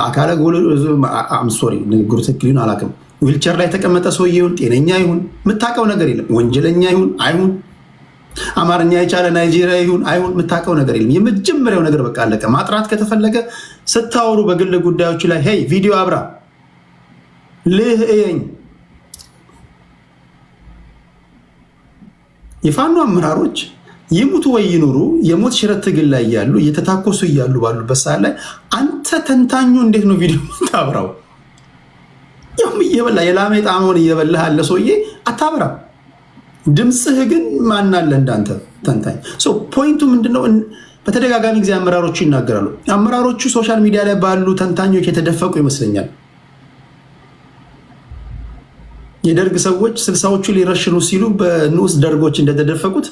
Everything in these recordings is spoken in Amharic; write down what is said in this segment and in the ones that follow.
አካለ ጎሎ አም ሶሪ ንግግሩ ትክክል አላውቅም። ዊልቸር ላይ የተቀመጠ ሰውዬውን ጤነኛ ይሁን የምታውቀው ነገር የለም። ወንጀለኛ ይሁን አይሁን አማርኛ የቻለ ናይጄሪያ ይሁን አይሁን የምታውቀው ነገር የለም። የመጀመሪያው ነገር በቃ አለቀ። ማጥራት ከተፈለገ ስታወሩ በግል ጉዳዮች ላይ ሄይ ቪዲዮ አብራ ልህየኝ የፋኖ አመራሮች ይሙቱ ወይ ይኑሩ የሞት ሽረት ትግል ላይ ያሉ እየተታኮሱ እያሉ ባሉበት ሰዓት ላይ አንተ ተንታኙ እንዴት ነው ቪዲዮ ታብራው? ያም እየበላ የላሜ ጣመውን እየበላህ አለ ሰውዬ አታብራ። ድምፅህ ግን ማናለ እንዳንተ ተንታኝ። ፖይንቱ ምንድነው? በተደጋጋሚ ጊዜ አመራሮቹ ይናገራሉ። አመራሮቹ ሶሻል ሚዲያ ላይ ባሉ ተንታኞች የተደፈቁ ይመስለኛል። የደርግ ሰዎች ስልሳዎቹ ሊረሽኑ ሲሉ በንዑስ ደርጎች እንደተደፈቁት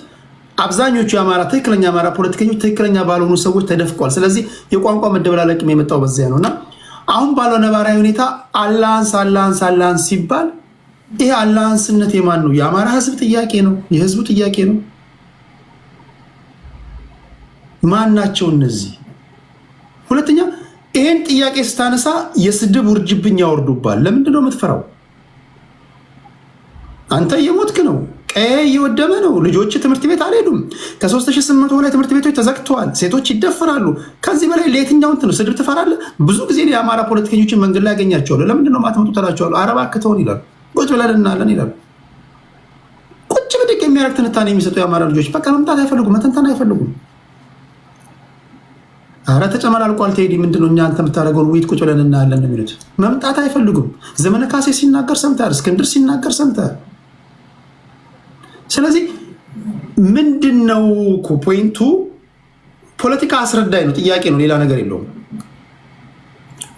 አብዛኞቹ የአማራ ትክክለኛ አማራ ፖለቲከኞች ትክክለኛ ባልሆኑ ሰዎች ተደፍቀዋል። ስለዚህ የቋንቋ መደበላለቅም የመጣው በዚያ ነው እና አሁን ባለው ነባራዊ ሁኔታ አላንስ ሲባል ይሄ አላንስነት የማን ነው? የአማራ ህዝብ ጥያቄ ነው። የህዝቡ ጥያቄ ነው። ማን ናቸው እነዚህ? ሁለተኛ ይሄን ጥያቄ ስታነሳ የስድብ ውርጅብኝ ያወርዱባል። ለምንድን ነው የምትፈራው? አንተ እየሞትክ ነው። ቀይ እየወደመ ነው። ልጆች ትምህርት ቤት አልሄዱም። ከ3800 በላይ ትምህርት ቤቶች ተዘግተዋል። ሴቶች ይደፈራሉ። ከዚህ በላይ ለየትኛው እንትን ነው ስድብ ትፈራለህ? ብዙ ጊዜ የአማራ ፖለቲከኞችን መንገድ ላይ ያገኛቸዋለሁ። ለምንድን ነው ማትመጡ ተላቸዋለሁ። አረባ ክትሆን ይላሉ። ቁጭ ብለን እናለን ይላሉ። ቁጭ ብድቅ የሚያደርግ ትንታኔ የሚሰጡ የአማራ ልጆች በቃ መምጣት አይፈልጉም፣ መተንተን አይፈልጉም። አረ ተጨመላልቋል። ቴዲ ምንድነው እኛ አንተ የምታደርገውን ውይይት ቁጭ ብለን እናያለን ነው የሚሉት። መምጣት አይፈልጉም። ዘመነ ካሴ ሲናገር ሰምተሃል። እስክንድር ሲናገር ሰምተሃል። ስለዚህ ምንድነው ፖይንቱ? ፖለቲካ አስረዳይ ነው፣ ጥያቄ ነው፣ ሌላ ነገር የለውም።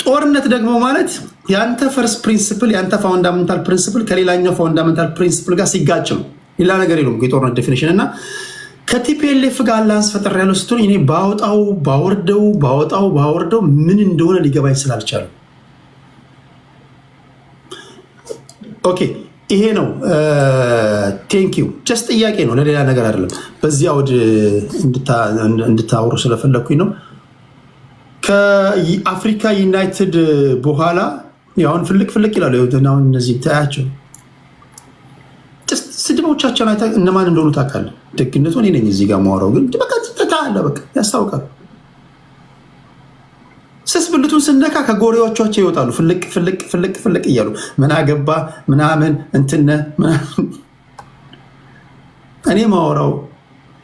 ጦርነት ደግሞ ማለት ያንተ ፈርስት ፕሪንሲፕል ያንተ ፋውንዳሜንታል ፕሪንሲፕል ከሌላኛው ፋውንዳሜንታል ፕሪንሲፕል ጋር ሲጋጭ ነው። ሌላ ነገር የለውም የጦርነት ዴፊኒሽን እና ከቲፒኤልኤፍ ጋር አላንስ ፈጠር ያለው ስትሆን እኔ ባወርደው ምን እንደሆነ ሊገባኝ ስላልቻለ ኦኬ ይሄ ነው። ቴንኪው ጀስት ጥያቄ ነው፣ ለሌላ ነገር አይደለም። በዚህ አውድ እንድታወሩ ስለፈለግኩኝ ነው። ከአፍሪካ ዩናይትድ በኋላ አሁን ፍልቅ ይላሉ። አሁን እነዚህ ታያቸው ስድቦቻቸውን እነማን እንደሆኑ ታውቃለህ። ደግነቱ እኔ ነኝ እዚህ ጋር ማወራው፣ ግን በቃ አለ በቃ ያስታውቃል። ስስ ብልቱን ስነካ ከጎሬዎቻቸው ይወጣሉ። ፍልቅ እያሉ ምን አገባ ምናምን እንትነ ምናምን። እኔ ማወራው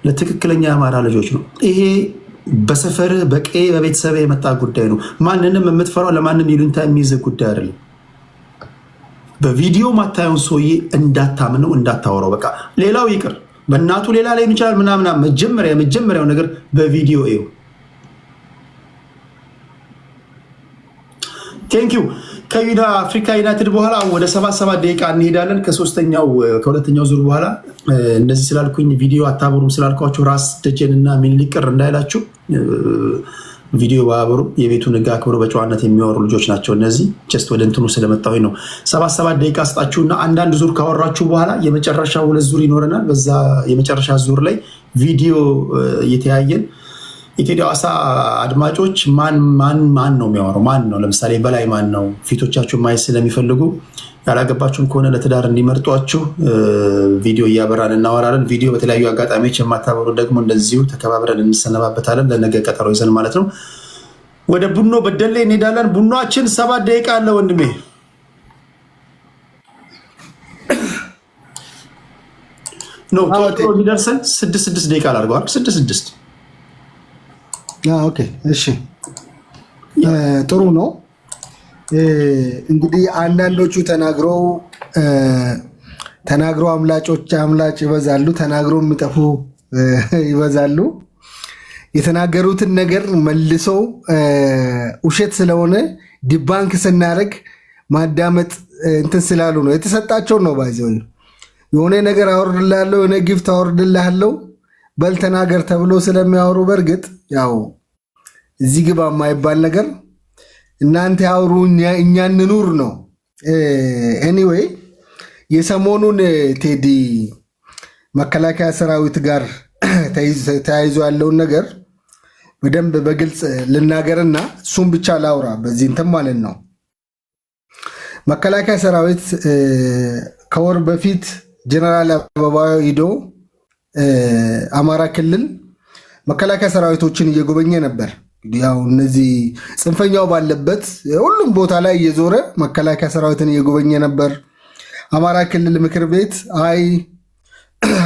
ለትክክለኛ የአማራ ልጆች ነው። ይሄ በሰፈር በቀይ በቤተሰብ የመጣ ጉዳይ ነው። ማንንም የምትፈራው ለማንም ይሉንታ የሚይዝ ጉዳይ አይደለም። በቪዲዮ ማታየውን ሰውዬ እንዳታምነው እንዳታወራው። በቃ ሌላው ይቅር፣ በእናቱ ሌላ ላይ ይችላል ምናምን። መጀመሪያው ነገር በቪዲዮ ይው። ቴንኪው። ከአፍሪካ ዩናይትድ በኋላ ወደ 77 ደቂቃ እንሄዳለን። ከሁለተኛው ዙር በኋላ እንደዚህ ስላልኩኝ ቪዲዮ አታበሩም ስላልኳቸው ራስ ደጀን እና ሚኒሊክ ቅር እንዳይላችሁ ቪዲዮ ባበሩ። የቤቱን ሕግ አክብሮ በጨዋነት የሚያወሩ ልጆች ናቸው እነዚህ። ጀስት ወደ እንትኑ ስለመጣሁኝ ነው። 77 ደቂቃ ስጣችሁና አንዳንድ ዙር ካወራችሁ በኋላ የመጨረሻ 2 ዙር ይኖረናል። በዛ የመጨረሻ ዙር ላይ ቪዲዮ እየተያየን የቴዲ አዋሳ አድማጮች ማን ነው የሚያወራው? ማን ነው ለምሳሌ በላይ ማን ነው? ፊቶቻችሁን ማየት ስለሚፈልጉ ያላገባችሁም ከሆነ ለትዳር እንዲመርጧችሁ ቪዲዮ እያበራን እናወራለን። ቪዲዮ በተለያዩ አጋጣሚዎች የማታበሩ ደግሞ እንደዚሁ ተከባብረን እንሰነባበታለን። ለነገ ቀጠሮ ይዘን ማለት ነው። ወደ ቡኖ በደሌ እንሄዳለን። ቡኖችን 7 ደቂቃ አለ ወንድሜ። ሊደርሰን 6 ደቂቃ ላድርገዋል። 6 ኦኬ እሺ፣ ጥሩ ነው። እንግዲህ አንዳንዶቹ ተናግረው አምላጭ ይበዛሉ፣ ተናግረው የሚጠፉ ይበዛሉ። የተናገሩትን ነገር መልሰው ውሸት ስለሆነ ዲባንክ ስናደርግ ማዳመጥ እንትን ስላሉ ነው። የተሰጣቸው ነው ባይዘው የሆነ ነገር አወርድልሃለሁ፣ የሆነ ጊፍት አወርድልሃለሁ በል ተናገር ተብሎ ስለሚያወሩ በእርግጥ ያው እዚህ ግባ የማይባል ነገር እናንተ ያወሩ እኛ እንኑር ነው። ኤኒዌይ የሰሞኑን ቴዲ መከላከያ ሰራዊት ጋር ተያይዞ ያለውን ነገር በደንብ በግልጽ ልናገርና እሱም ብቻ ላውራ በዚህ እንትን ማለት ነው። መከላከያ ሰራዊት ከወር በፊት ጀነራል አበባው ሂዶ አማራ ክልል መከላከያ ሰራዊቶችን እየጎበኘ ነበር። ያው እነዚህ ጽንፈኛው ባለበት ሁሉም ቦታ ላይ እየዞረ መከላከያ ሰራዊትን እየጎበኘ ነበር። አማራ ክልል ምክር ቤት አይ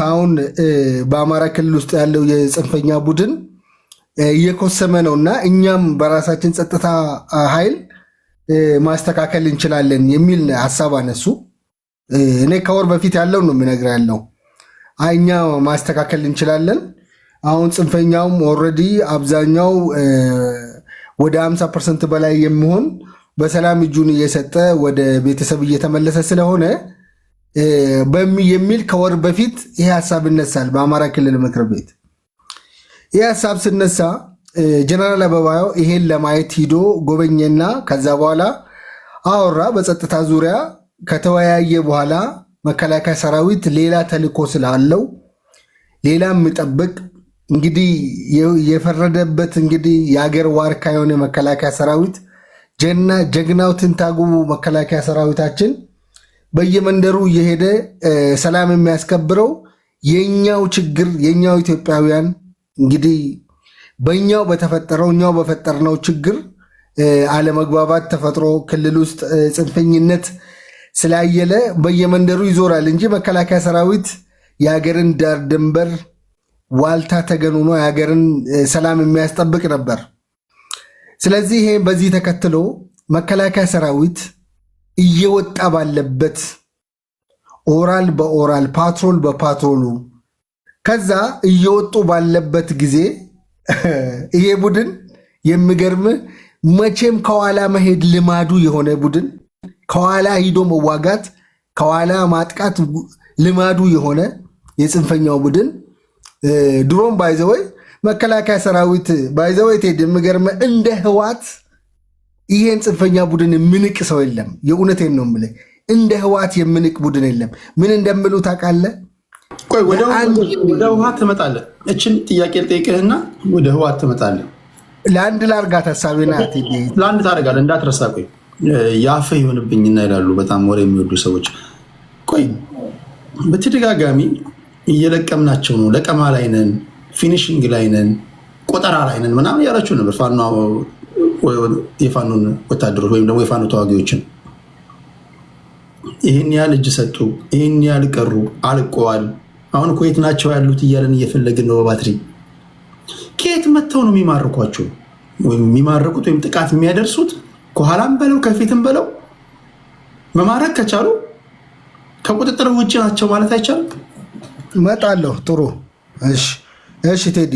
አሁን በአማራ ክልል ውስጥ ያለው የጽንፈኛ ቡድን እየኮሰመ ነውና እኛም በራሳችን ጸጥታ ኃይል ማስተካከል እንችላለን የሚል ሐሳብ አነሱ። እኔ ከወር በፊት ያለው ነው የምነግርህ ያለው እኛ ማስተካከል እንችላለን። አሁን ጽንፈኛውም ኦልሬዲ አብዛኛው ወደ 50% በላይ የሚሆን በሰላም እጁን እየሰጠ ወደ ቤተሰብ እየተመለሰ ስለሆነ የሚል ከወር በፊት ይሄ ሐሳብ ይነሳል በአማራ ክልል ምክር ቤት። ይህ ሐሳብ ስነሳ ጀነራል አበባው ይሄን ለማየት ሂዶ ጎበኘና ከዛ በኋላ አወራ። በጸጥታ ዙሪያ ከተወያየ በኋላ መከላከያ ሰራዊት ሌላ ተልዕኮ ስላለው ሌላ የሚጠብቅ እንግዲህ የፈረደበት እንግዲህ የሀገር ዋርካ የሆነ መከላከያ ሰራዊት ጀግናው ትንታጉ መከላከያ ሰራዊታችን በየመንደሩ እየሄደ ሰላም የሚያስከብረው የኛው ችግር የኛው ኢትዮጵያውያን እንግዲህ በእኛው በተፈጠረው እኛው በፈጠርነው ችግር አለመግባባት ተፈጥሮ ክልል ውስጥ ጽንፈኝነት ስላየለ በየመንደሩ ይዞራል እንጂ መከላከያ ሰራዊት የሀገርን ዳር ድንበር ዋልታ ተገን ሆኖ የሀገርን ሰላም የሚያስጠብቅ ነበር። ስለዚህ ይሄ በዚህ ተከትሎ መከላከያ ሰራዊት እየወጣ ባለበት ኦራል በኦራል ፓትሮል በፓትሮሉ ከዛ እየወጡ ባለበት ጊዜ ይሄ ቡድን የሚገርም መቼም ከኋላ መሄድ ልማዱ የሆነ ቡድን ከኋላ ሂዶ መዋጋት ከኋላ ማጥቃት ልማዱ የሆነ የጽንፈኛው ቡድን ድሮም ባይዘወይ መከላከያ ሰራዊት ባይዘወይ ተደ የሚገርም እንደ ህዋት ይሄን ጽንፈኛ ቡድን ምንቅ ሰው የለም። የእውነቴን ነው የምልህ እንደ ህዋት የምንቅ ቡድን የለም። ምን እንደምሉ ታውቃለህ? ቆይ ወደ ህዋት ትመጣለህ። እችን ጥያቄ ልጠይቅህና ወደ ህዋት ትመጣለህ። ለአንድ ላርጋት ሀሳቤና ለአንድ ታደርጋለህ እንዳትረሳ። ቆይ ያፈህ ይሆንብኝና ይላሉ በጣም ወሬ የሚወዱ ሰዎች። ቆይ በተደጋጋሚ እየለቀምናቸው ነው። ለቀማ ላይ ነን፣ ፊኒሽንግ ላይ ነን፣ ቆጠራ ላይ ነን ምናምን ያላችሁ ነበር የፋኖን ወታደሮች ወይም ደግሞ የፋኖ ተዋጊዎችን ይህን ያህል እጅ ሰጡ፣ ይህን ያህል ቀሩ፣ አልቀዋል። አሁን እኮ የት ናቸው ያሉት እያለን እየፈለግን ነው። በባትሪ ከየት መጥተው ነው የሚማርኳቸው ወይም የሚማርኩት ወይም ጥቃት የሚያደርሱት? ከኋላም በለው ከፊትም በለው መማረክ ከቻሉ ከቁጥጥር ውጭ ናቸው ማለት አይቻልም። እመጣለሁ። ጥሩ እሺ ቴዲ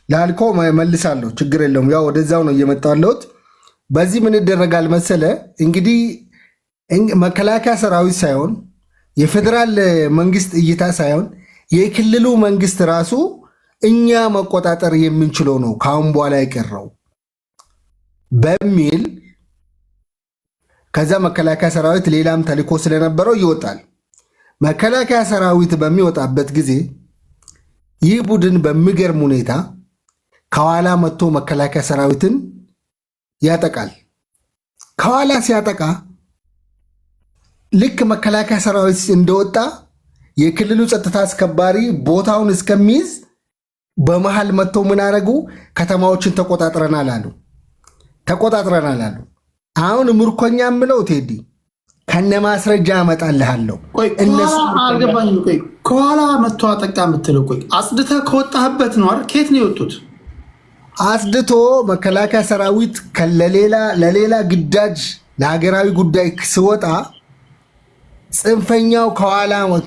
ላልኮ መልሳለሁ። ችግር የለውም። ያው ወደዛው ነው እየመጣሁ ያለሁት። በዚህ ምን ይደረጋል መሰለ እንግዲህ መከላከያ ሰራዊት ሳይሆን የፌዴራል መንግስት እይታ ሳይሆን የክልሉ መንግስት ራሱ እኛ መቆጣጠር የምንችለው ነው ከአሁን በኋላ የቀረው በሚል ከዛ መከላከያ ሰራዊት ሌላም ተልዕኮ ስለነበረው ይወጣል። መከላከያ ሰራዊት በሚወጣበት ጊዜ ይህ ቡድን በሚገርም ሁኔታ ከኋላ መጥቶ መከላከያ ሰራዊትን ያጠቃል። ከኋላ ሲያጠቃ ልክ መከላከያ ሰራዊት እንደወጣ የክልሉ ጸጥታ አስከባሪ ቦታውን እስከሚይዝ በመሃል መጥተው ምን አደረጉ? ከተማዎችን ተቆጣጥረናል አሉ። አሁን ምርኮኛ ምለው ቴዲ ከነ ማስረጃ አመጣልሃለሁ። እነሱ አልገባኝም። ቆይ ከኋላ መጥቶ አጠቃ የምትለው ቆይ አጽድተህ ከወጣህበት ነው አይደል? ከየት ነው የወጡት? አጽድቶ መከላከያ ሰራዊት ለሌላ ግዳጅ ለሀገራዊ ጉዳይ ሲወጣ ጽንፈኛው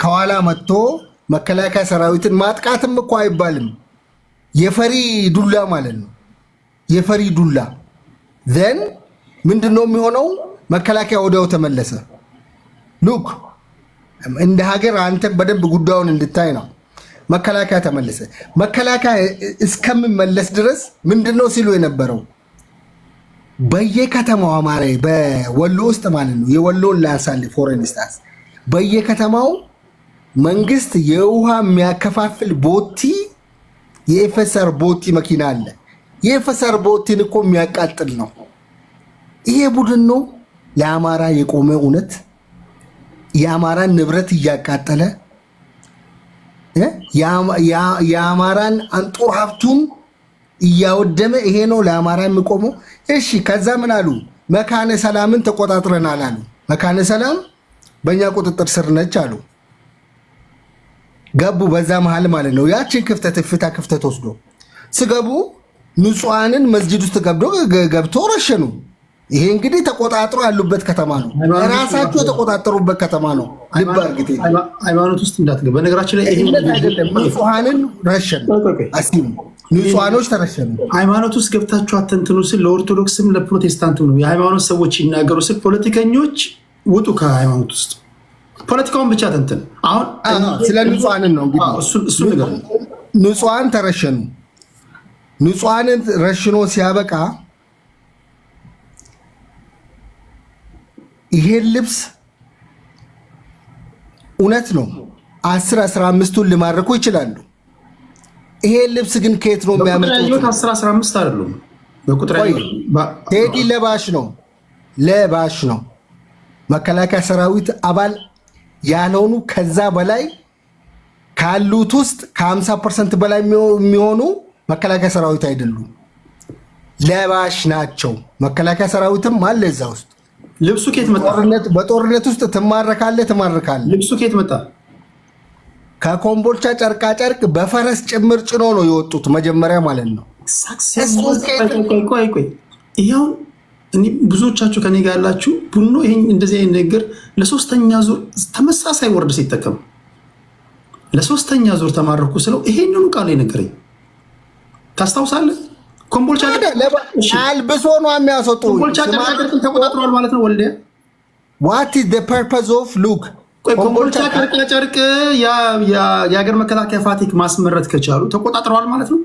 ከኋላ መጥቶ መከላከያ ሰራዊትን ማጥቃትም እኮ አይባልም፣ የፈሪ ዱላ ማለት ነው። የፈሪ ዱላ ዘን ምንድነው የሚሆነው? መከላከያ ወዲያው ተመለሰ። ሉክ እንደ ሀገር አንተ በደንብ ጉዳዩን እንድታይ ነው። መከላከያ ተመለሰ። መከላከያ እስከምመለስ ድረስ ምንድነው ሲሉ የነበረው በየከተማው አማራ በወሎ ውስጥ ማለት ነው። የወሎን ላንሳል ፎር ኢንስታንስ በየከተማው መንግስት የውሃ የሚያከፋፍል ቦቲ የኤፍኤስአር ቦቲ መኪና አለ። የኤፍኤስአር ቦቲን እኮ የሚያቃጥል ነው። ይሄ ቡድን ነው ለአማራ የቆመ እውነት የአማራን ንብረት እያቃጠለ የአማራን አንጡር ሀብቱን እያወደመ ይሄ ነው ለአማራ የሚቆመው። እሺ ከዛ ምን አሉ? መካነ ሰላምን ተቆጣጥረናል አሉ። መካነ ሰላም በእኛ ቁጥጥር ስር ነች አሉ። ገቡ በዛ መሃል ማለት ነው። ያችን ክፍተት ክፍተት ወስዶ ስገቡ ንጹሃንን መስጂድ ውስጥ ገብቶ ረሸኑ። ይሄ እንግዲህ ተቆጣጥሮ ያሉበት ከተማ ነው። ራሳቸው የተቆጣጠሩበት ከተማ ነው። ልብ አርግቴ ሃይማኖት ውስጥ እንዳትገባ። በነገራችን ላይ ይሄ አይደለም ንጹሃንን ረሸኑ። አስኪም ንጹሃኖች ተረሸኑ። ሃይማኖት ውስጥ ገብታችሁ አተንትኑ ስል ለኦርቶዶክስም ለፕሮቴስታንትም ነው። የሃይማኖት ሰዎች ይናገሩ ስል ፖለቲከኞች ውጡ ከሃይማኖት ውስጥ ፖለቲካውን ብቻ ተንትን። አሁን ስለ ንጹሃንን ነው እንግዲህ እሱ ነገር ንጹሃን ተረሸኑ። ንጹሃንን ረሽኖ ሲያበቃ ይሄን ልብስ እውነት ነው 10-15ቱን ሊማርኩ ይችላሉ። ይሄን ልብስ ግን ከየት ነው የሚያመጡት? 10-15 አይደሉም በቁጥር ቴዲ ለባሽ ነው። መከላከያ ሰራዊት አባል ያልሆኑ ከዛ በላይ ካሉት ውስጥ ከ50% በላይ የሚሆኑ መከላከያ ሰራዊት አይደሉም፣ ለባሽ ናቸው። መከላከያ ሰራዊትም አለ እዛ ውስጥ። ልብሱ ከየት መጣ? በጦርነት ውስጥ ትማረካለህ። ልብሱ ከየት መጣ? ከኮምቦልቻ ጨርቃ ጨርቅ በፈረስ ጭምር ጭኖ ነው የወጡት መጀመሪያ ማለት ነው። ቆይ ይሄውን ብዙዎቻችሁ ከኔ ጋር ያላችሁ ቡኖ ይሄን እንደዚህ አይነት ነገር ለሶስተኛ ዙር ተመሳሳይ ወርድ ሲጠቀም ለሶስተኛ ዙር ተማረኩ ስለው ይሄንኑ ቃል የነገረኝ ታስታውሳለህ? ኮምቦልቻ አልብሶ ነው የሚያስወጡ። ኮምቦልቻ ጨርቃጨርቅን ተቆጣጥሯል ማለት ነው። ወልዲያ what is the purpose of look ኮምቦልቻ ጨርቃጨርቅ የሀገር መከላከያ ፋቲክ ማስመረት ከቻሉ ተቆጣጥረዋል ማለት ነው።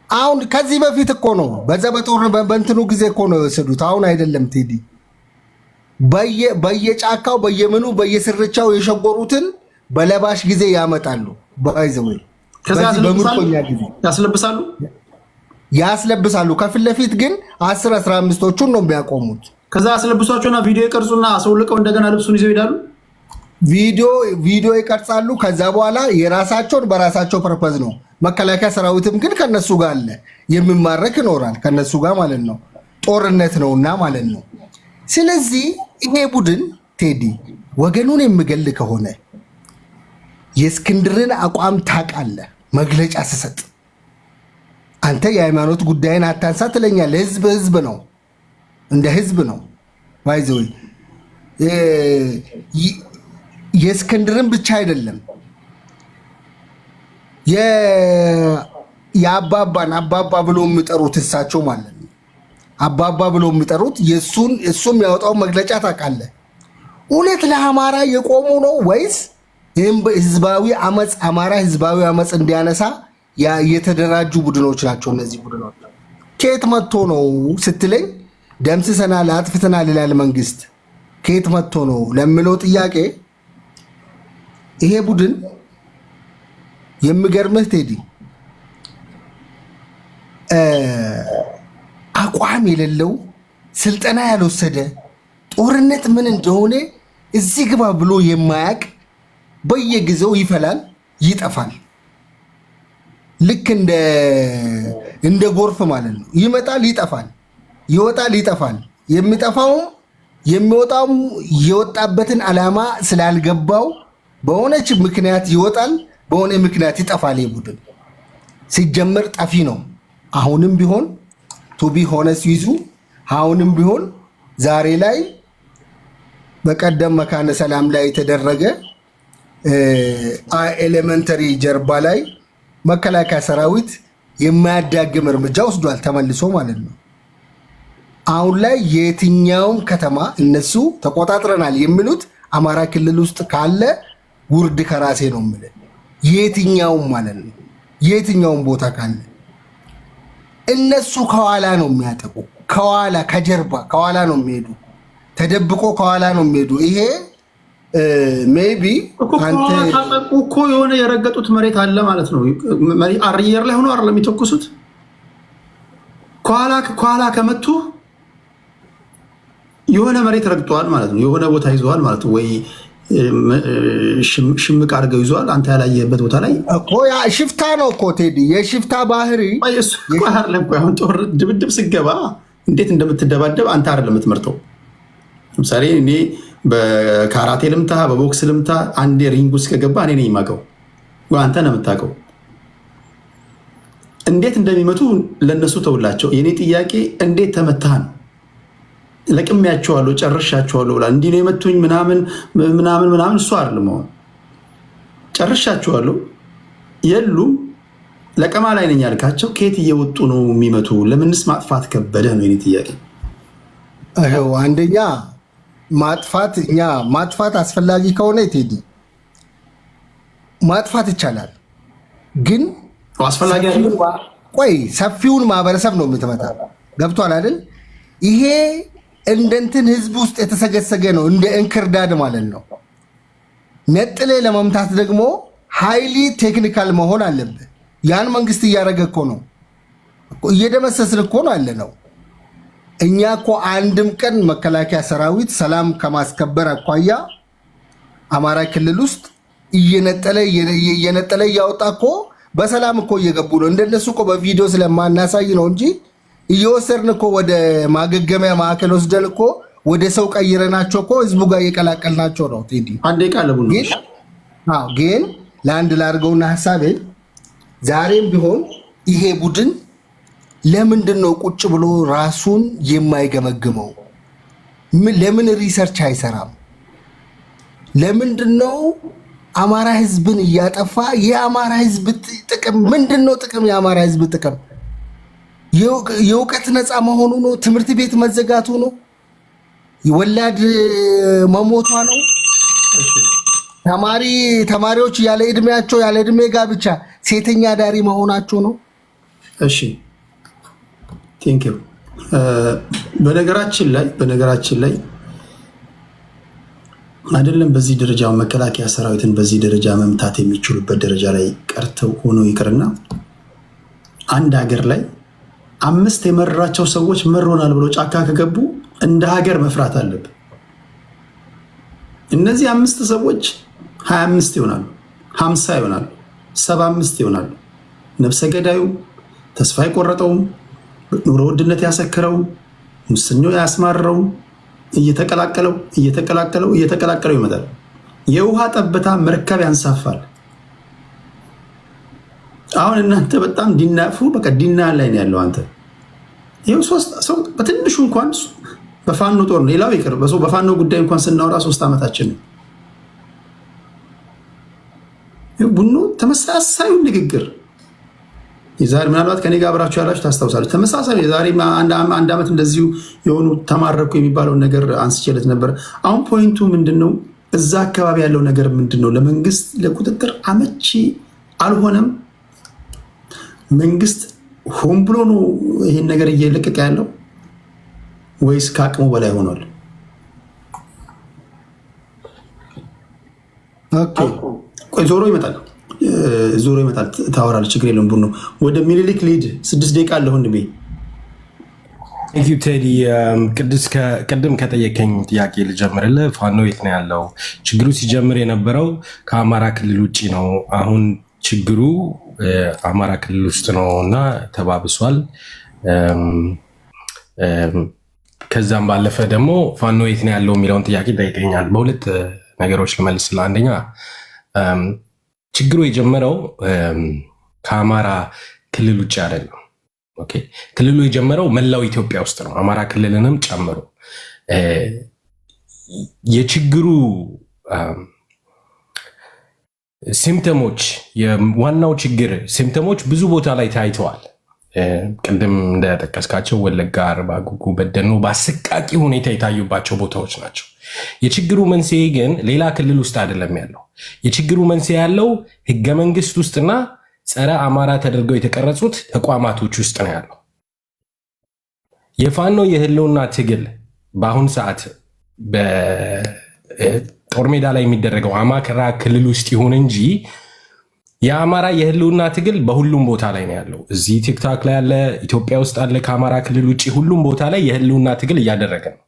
አሁን ከዚህ በፊት እኮ ነው በዛ በጦር በእንትኑ ጊዜ እኮ ነው የወሰዱት። አሁን አይደለም ቴዲ። በየጫካው በየምኑ በየስርቻው የሸጎሩትን በለባሽ ጊዜ ያመጣሉ። ባይዘው በምርኮኛ ጊዜ ያስለብሳሉ። ከፊት ለፊት ግን 10-15ቶቹን ነው የሚያቆሙት። ከዛ አስለብሷቸውና ቪዲዮ ይቀርጹና አስወልቀው እንደገና ልብሱን ይዘው ይሄዳሉ። ቪዲዮ ይቀርጻሉ። ከዛ በኋላ የራሳቸውን በራሳቸው ፐርፐዝ ነው። መከላከያ ሰራዊትም ግን ከነሱ ጋር አለ፣ የሚማረክ ይኖራል ከነሱ ጋር ማለት ነው። ጦርነት ነውና ማለት ነው። ስለዚህ ይሄ ቡድን ቴዲ ወገኑን የሚገል ከሆነ የእስክንድርን አቋም ታውቃለህ። መግለጫ ስሰጥ አንተ የሃይማኖት ጉዳይን አታንሳ ትለኛለህ። ህዝብ ነው፣ እንደ ህዝብ ነው። ባይዘው የእስክንድርን ብቻ አይደለም የአባባን አባባ ብሎ የሚጠሩት እሳቸው ማለት ነው። አባባ ብሎ የሚጠሩት እሱም ያወጣው መግለጫ ታውቃለህ። እውነት ለአማራ የቆሙ ነው ወይስ ህዝባዊ አመፅ አማራ ህዝባዊ አመፅ እንዲያነሳ የተደራጁ ቡድኖች ናቸው? እነዚህ ቡድኖች ከየት መጥቶ ነው ስትለኝ ደምስሰናል፣ አጥፍተናል ይላል መንግስት። ከየት መጥቶ ነው ለምለው ጥያቄ ይሄ ቡድን የሚገርምህ ቴዲ አቋም የሌለው ስልጠና ያልወሰደ ጦርነት ምን እንደሆነ እዚህ ግባ ብሎ የማያቅ በየጊዜው ይፈላል፣ ይጠፋል። ልክ እንደ ጎርፍ ማለት ነው። ይመጣል፣ ይጠፋል፣ ይወጣል፣ ይጠፋል። የሚጠፋውም የሚወጣውም የወጣበትን ዓላማ ስላልገባው በሆነች ምክንያት ይወጣል፣ በሆነ ምክንያት ይጠፋል። ቡድን ሲጀመር ጠፊ ነው። አሁንም ቢሆን ቱቢ ሆነስ ይዙ አሁንም ቢሆን ዛሬ ላይ በቀደም መካነ ሰላም ላይ የተደረገ ኤሌመንተሪ ጀርባ ላይ መከላከያ ሰራዊት የማያዳግም እርምጃ ወስዷል፣ ተመልሶ ማለት ነው። አሁን ላይ የትኛውም ከተማ እነሱ ተቆጣጥረናል የሚሉት አማራ ክልል ውስጥ ካለ ውርድ ከራሴ ነው የምልህ። የትኛውም ማለት ነው የትኛውም ቦታ ካለ እነሱ ከኋላ ነው የሚያጠቁ፣ ከኋላ ከጀርባ ከኋላ ነው የሚሄዱ፣ ተደብቆ ከኋላ ነው የሚሄዱ። ይሄ ሜቢ አንተ እኮ የሆነ የረገጡት መሬት አለ ማለት ነው። አየር ላይ ሆኖ አይደለም የሚተኩሱት። ከኋላ ከመቱ የሆነ መሬት ረግጠዋል ማለት ነው። የሆነ ቦታ ይዘዋል ማለት ነው። ወይ ሽምቅ አድርገው ይዘዋል። አንተ ያላየህበት ቦታ ላይ እኮ ያ ሽፍታ ነው እኮ ቴዲ፣ የሽፍታ ባህሪ አሁን ጦር ድብድብ ስገባ እንዴት እንደምትደባደብ አንተ አይደለም የምትመርጠው። ለምሳሌ እኔ በካራቴ ልምታ፣ በቦክስ ልምታ፣ አንዴ ሪንግ ውስጥ ከገባ እኔ ነኝ የማውቀው፣ አንተ ነው የምታውቀው። እንዴት እንደሚመቱ ለነሱ ተውላቸው። የኔ ጥያቄ እንዴት ተመታህ ነው። ለቅሜያቸዋለሁ፣ ጨርሻቸዋለሁ ብላ እንዲህ ነው የመቱኝ ምናምን ምናምን ምናምን፣ እሱ አይደለም አሁን ጨርሻቸዋለሁ የሉም። ለቀማ ላይ ነኝ ያልካቸው ከየት እየወጡ ነው የሚመቱ? ለምንስ ማጥፋት ከበደ ነው የኔ ጥያቄ። አንደኛ ማጥፋት አስፈላጊ ከሆነ ቴዲ ማጥፋት ይቻላል፣ ግን አስፈላጊ ቆይ ሰፊውን ማህበረሰብ ነው የምትመታ። ገብቷል አይደል? ይሄ እንደንትን ህዝብ ውስጥ የተሰገሰገ ነው፣ እንደ እንክርዳድ ማለት ነው። ነጥሌ ለመምታት ደግሞ ሃይሊ ቴክኒካል መሆን አለብህ። ያን መንግስት እያደረገ እኮ ነው፣ እየደመሰስን እኮ ነው ያለ ነው። እኛ እኮ አንድም ቀን መከላከያ ሰራዊት ሰላም ከማስከበር አኳያ አማራ ክልል ውስጥ እየነጠለ እያወጣ እኮ በሰላም እኮ እየገቡ ነው። እንደነሱ እኮ በቪዲዮ ስለማናሳይ ነው እንጂ እየወሰድን እኮ ወደ ማገገሚያ ማዕከል ወስደን እኮ ወደ ሰው ቀይረናቸው እኮ ህዝቡ ጋር እየቀላቀልናቸው ነው። ቴዲ አንዴ ቃል ግን ለአንድ ላድርገውና ሀሳቤን ዛሬም ቢሆን ይሄ ቡድን ለምንድን ነው ቁጭ ብሎ ራሱን የማይገመግመው? ለምን ሪሰርች አይሰራም? ለምንድን ነው አማራ ህዝብን እያጠፋ? የአማራ ህዝብ ጥቅም ምንድን ነው? የአማራ ህዝብ ጥቅም የእውቀት ነፃ መሆኑ ነው? ትምህርት ቤት መዘጋቱ ነው? ወላድ መሞቷ ነው? ተማሪዎች ያለ እድሜያቸው ያለ እድሜ ጋብቻ ሴተኛ ዳሪ መሆናቸው ነው? እሺ ቴንኪው። በነገራችን ላይ አይደለም በዚህ ደረጃ መከላከያ ሰራዊትን በዚህ ደረጃ መምታት የሚችሉበት ደረጃ ላይ ቀርተው ሆኖ ይቅርና አንድ ሀገር ላይ 5 የመራቸው ሰዎች መሮናል ብሎ ጫካ ከገቡ እንደ ሀገር መፍራት አለብን። እነዚህ 5 ሰዎች 25 ይሆናሉ፣ 50 ይሆናሉ፣ 75 ይሆናሉ። ነፍሰ ገዳዩ፣ ተስፋ የቆረጠውም፣ ኑሮ ውድነት ያሰክረው፣ ሙስኞ ያስማረው እየተቀላቀለው ይመጣል። የውሃ ጠብታ መርከብ ያንሳፋል። አሁን እናንተ በጣም ዲናፉ በቃ ዲና ላይ ነው ያለው። አንተ ይኸው 3 ሰው በትንሹ እንኳን በፋኖ ጦር ነው፣ ሌላው ይቅር በፋኖ ጉዳይ እንኳን ስናወራ 3 ዓመታችን ነው። ቡኖ ተመሳሳዩ ንግግር የዛሬ ምናልባት ከኔ ጋር አብራችሁ ያላችሁ ታስታውሳለች። ተመሳሳይ የዛሬ አንድ ዓመት እንደዚሁ የሆኑ ተማረኩ የሚባለውን ነገር አንስቼለት ነበር። አሁን ፖይንቱ ምንድነው? እዛ አካባቢ ያለው ነገር ምንድነው? ለመንግስት ለቁጥጥር አመቺ አልሆነም። መንግስት ሆን ብሎ ነው ይሄን ነገር እየለቀቀ ያለው ወይስ ከአቅሙ በላይ ሆኗል? ዞሮ ይመጣል ታወራለህ፣ ችግር የለውም። ቡኖ ወደ ሚኒሊክ ሊድ 6 ደቂቃ አለ። ወንድሜ ቴዲ ቅድም ከጠየቀኝ ጥያቄ ልጀምርልህ። ፋኖ የት ነው ያለው? ችግሩ ሲጀምር የነበረው ከአማራ ክልል ውጭ ነው። አሁን ችግሩ አማራ ክልል ውስጥ ነው እና ተባብሷል። ከዛም ባለፈ ደግሞ ፋኖ የት ነው ያለው የሚለውን ጥያቄ ጠይቀኛል። በሁለት ነገሮች ልመልስልህ። አንደኛ ችግሩ የጀመረው ከአማራ ክልል ውጭ አይደለም። ክልሉ የጀመረው መላው ኢትዮጵያ ውስጥ ነው፣ አማራ ክልልንም ጨምሮ። የችግሩ ሲምፕተሞች፣ የዋናው ችግር ሲምፕተሞች ብዙ ቦታ ላይ ታይተዋል። ቅድም እንደጠቀስካቸው ወለጋ፣ አርባ ጉጉ፣ በደኖ በአሰቃቂ ሁኔታ የታዩባቸው ቦታዎች ናቸው። የችግሩ መንስኤ ግን ሌላ ክልል ውስጥ አይደለም ያለው። የችግሩ መንስኤ ያለው ህገ መንግስት ውስጥና ጸረ አማራ ተደርገው የተቀረጹት ተቋማቶች ውስጥ ነው ያለው። የፋኖ የህልውና ትግል በአሁን ሰዓት ጦር ሜዳ ላይ የሚደረገው አማራ ክልል ውስጥ ይሁን እንጂ የአማራ የህልውና ትግል በሁሉም ቦታ ላይ ነው ያለው። እዚህ ቲክታክ ላይ ያለ፣ ኢትዮጵያ ውስጥ አለ፣ ከአማራ ክልል ውጭ ሁሉም ቦታ ላይ የህልውና ትግል እያደረገ ነው።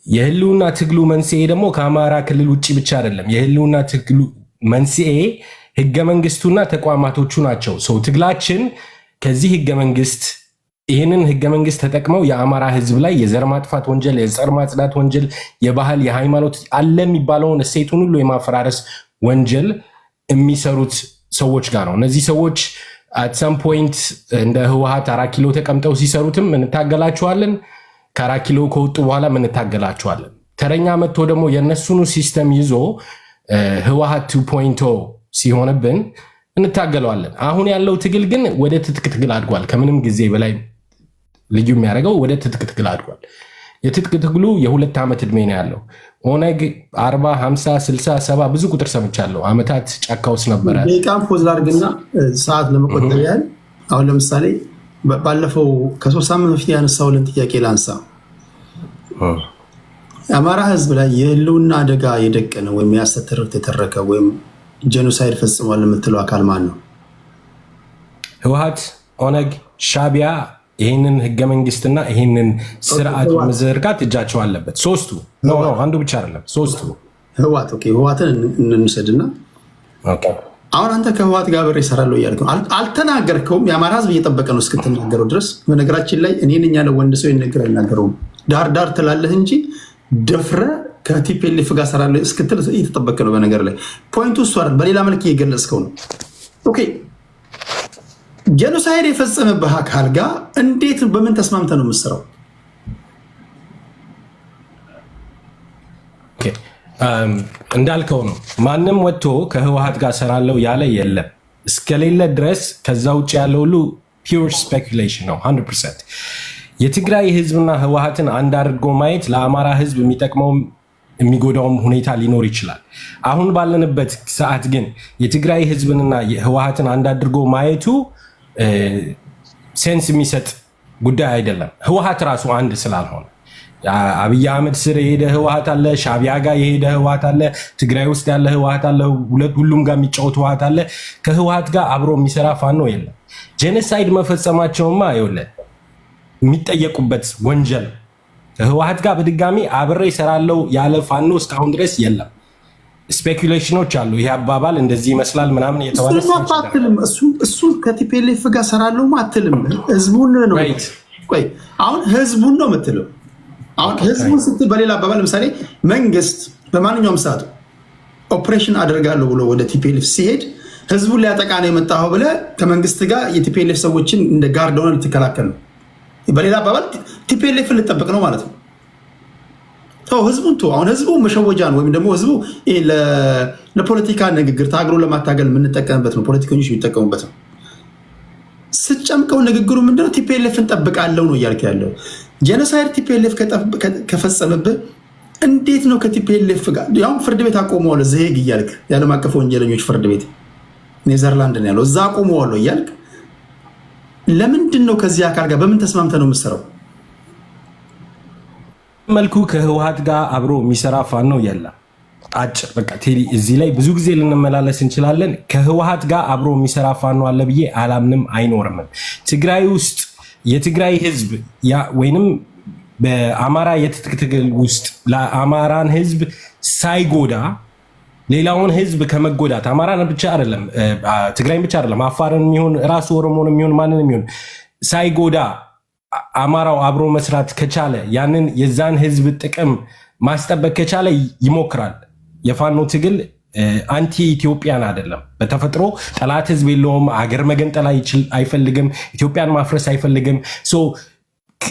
የህልውና ትግሉ መንስኤ ደግሞ ከአማራ ክልል ውጭ ብቻ አይደለም። የህልውና ትግሉ መንስኤ ህገ መንግስቱና ተቋማቶቹ ናቸው። ሰው ትግላችን ከዚህ ህገ መንግስት ይህንን ህገ መንግስት ተጠቅመው የአማራ ህዝብ ላይ የዘር ማጥፋት ወንጀል፣ የዘር ማጽዳት ወንጀል፣ የባህል የሃይማኖት አለ የሚባለውን እሴቱን ሁሉ የማፈራረስ ወንጀል የሚሰሩት ሰዎች ጋር ነው። እነዚህ ሰዎች አት ሰም ፖይንት እንደ ህወሓት 4 ኪሎ ተቀምጠው ሲሰሩትም እንታገላቸዋለን፣ ከ4 ኪሎ ከወጡ በኋላ እንታገላቸዋለን። ተረኛ መጥቶ ደግሞ የእነሱኑ ሲስተም ይዞ ህወሓት 2.0 ሲሆንብን እንታገለዋለን። አሁን ያለው ትግል ግን ወደ ትጥቅ ትግል አድጓል። ከምንም ጊዜ በላይ ልዩ የሚያደርገው ወደ ትጥቅ ትግል አድጓል። የትጥቅ ትግሉ የ2 ዓመት ዕድሜ ነው ያለው። ኦነግ 40፣ 50፣ 60፣ 70 ብዙ ቁጥር ሰምቻለሁ። ዓመታት ጫካ ውስጥ ነበረ። ደቂቃን ፖዝ ላድርግና ሰዓት ለመቆጠብ ያህል አሁን ለምሳሌ ባለፈው ከ3 ሳምንት በፊት ያነሳውልን ጥያቄ ላንሳ። የአማራ ህዝብ ላይ የህልውና አደጋ የደቀነ ወይም ያስተተረክ የተረከ ወይም ጄኖሳይድ ፈጽሟል የምትለው አካል ማን ነው? ህወሓት፣ ኦነግ፣ ሻቢያ ይህንን ህገ መንግስትና ይህንን ስርዓት መዘርጋት እጃቸው አለበት። ሶስቱ አንዱ ብቻ አይደለም፣ ሶስቱ። ህወሓትን እንውሰድና አሁን አንተ ከህወሓት ጋር አብሬ እሰራለሁ እያልክ አልተናገርከውም። የአማራ ህዝብ እየጠበቀ ነው እስክትናገረው ድረስ። በነገራችን ላይ እኔ ነኝ ያለ ወንድ ሰው ይነገር አይናገረውም። ዳር ትላለህ እንጂ ደፍረ ከቲፒኤልኤፍ ጋር እሰራለሁ እስክትል እየተጠበቀ ነው። በነገር ላይ ፖይንቱ እሱ አይደል፣ በሌላ መልክ እየገለጽከው ነው። ኦኬ ጄኖሳይድ የፈጸመብህ አካል ጋር እንዴት በምን ተስማምተ ነው የምትሰራው? እንዳልከው ነው። ማንም ወጥቶ ከህወሓት ጋር ሰራለው ያለ የለም። እስከሌለ ድረስ ከዛ ውጭ ያለው ሁሉ ፒውር ስፔኩሌሽን ነው። 100% የትግራይ ህዝብና ህወሓትን አንድ አድርጎ ማየት ለአማራ ህዝብ የሚጠቅመውም የሚጎዳውም ሁኔታ ሊኖር ይችላል። አሁን ባለንበት ሰዓት ግን የትግራይ ህዝብንና ህወሓትን አንድ አድርጎ ማየቱ ሴንስ የሚሰጥ ጉዳይ አይደለም። ህወሓት ራሱ አንድ ስላልሆነ አብይ አህመድ ስር የሄደ ህወሓት አለ፣ ሻቢያ ጋር የሄደ ህወሓት አለ፣ ትግራይ ውስጥ ያለ ህወሓት አለ፣ ሁሉም ጋር የሚጫወት ህወሓት አለ። ከህወሓት ጋር አብሮ የሚሰራ ፋኖ የለም። ጄኖሳይድ መፈጸማቸውማ ይኸውልህ የሚጠየቁበት ወንጀል ከህወሓት ጋር በድጋሚ አብሬ እሰራለሁ ያለ ፋኖ እስካሁን ድረስ የለም። ስፔኩሌሽኖች አሉ። ይሄ አባባል እንደዚህ ይመስላል ምናምን የተባለ እሱ ከቲፒኤልኤፍ ጋር እሰራለሁ አትልም። ህዝቡን ነው አሁን ህዝቡን ነው የምትለው። አሁን ህዝቡን ስትል በሌላ አባባል ለምሳሌ መንግስት በማንኛውም ሰዓት ኦፕሬሽን አደርጋለሁ ብሎ ወደ ቲፒኤልኤፍ ሲሄድ ህዝቡን ሊያጠቃ ነው የመጣው ብለህ ከመንግስት ጋር የቲፒኤልኤፍ ሰዎችን እንደ ጋርድ ሆነ ልትከላከል ነው። በሌላ አባባል ቲፒኤልኤፍን ልጠብቅ ነው ማለት ነው። ህዝቡን አሁን ህዝቡ መሸወጃ ነው፣ ወይም ደግሞ ህዝቡ ለፖለቲካ ንግግር ታግሮ ለማታገል የምንጠቀምበት ነው፣ ፖለቲከኞች የሚጠቀሙበት ነው። ስጨምቀው ንግግሩ ምንድነው? ቲፒኤልኤፍን ጠብቃለሁ ነው እያልክ ያለው። ጄኖሳይድ ቲፒኤልኤፍ ከፈጸመብህ እንዴት ነው ከቲፒኤልኤፍ ጋር ያው ፍርድ ቤት አቆመዋለሁ ዘሄግ እያልክ የዓለም አቀፍ ወንጀለኞች ፍርድ ቤት ኔዘርላንድ ነው ያለው፣ እዛ አቆመዋለሁ እያልክ ለምንድን ነው ከዚህ አካል ጋር በምን ተስማምተ ነው የምትሰራው? መልኩ ከህወሓት ጋር አብሮ የሚሰራ ፋኖ የለም። አጭር በቃ ቴዲ፣ እዚህ ላይ ብዙ ጊዜ ልንመላለስ እንችላለን። ከህወሓት ጋር አብሮ የሚሰራ ፋኖ አለ ብዬ አላምንም፣ አይኖርም። ትግራይ ውስጥ የትግራይ ህዝብ ወይንም በአማራ የትጥቅ ትግል ውስጥ ለአማራን ህዝብ ሳይጎዳ ሌላውን ህዝብ ከመጎዳት አማራን ብቻ አይደለም ትግራይን ብቻ አይደለም አፋርን የሚሆን ራሱ ኦሮሞን የሚሆን ማንን የሚሆን ሳይጎዳ አማራው አብሮ መስራት ከቻለ ያንን የዛን ህዝብ ጥቅም ማስጠበቅ ከቻለ ይሞክራል። የፋኖ ትግል አንቲ ኢትዮጵያን አይደለም። በተፈጥሮ ጠላት ህዝብ የለውም። አገር መገንጠል አይፈልግም። ኢትዮጵያን ማፍረስ አይፈልግም።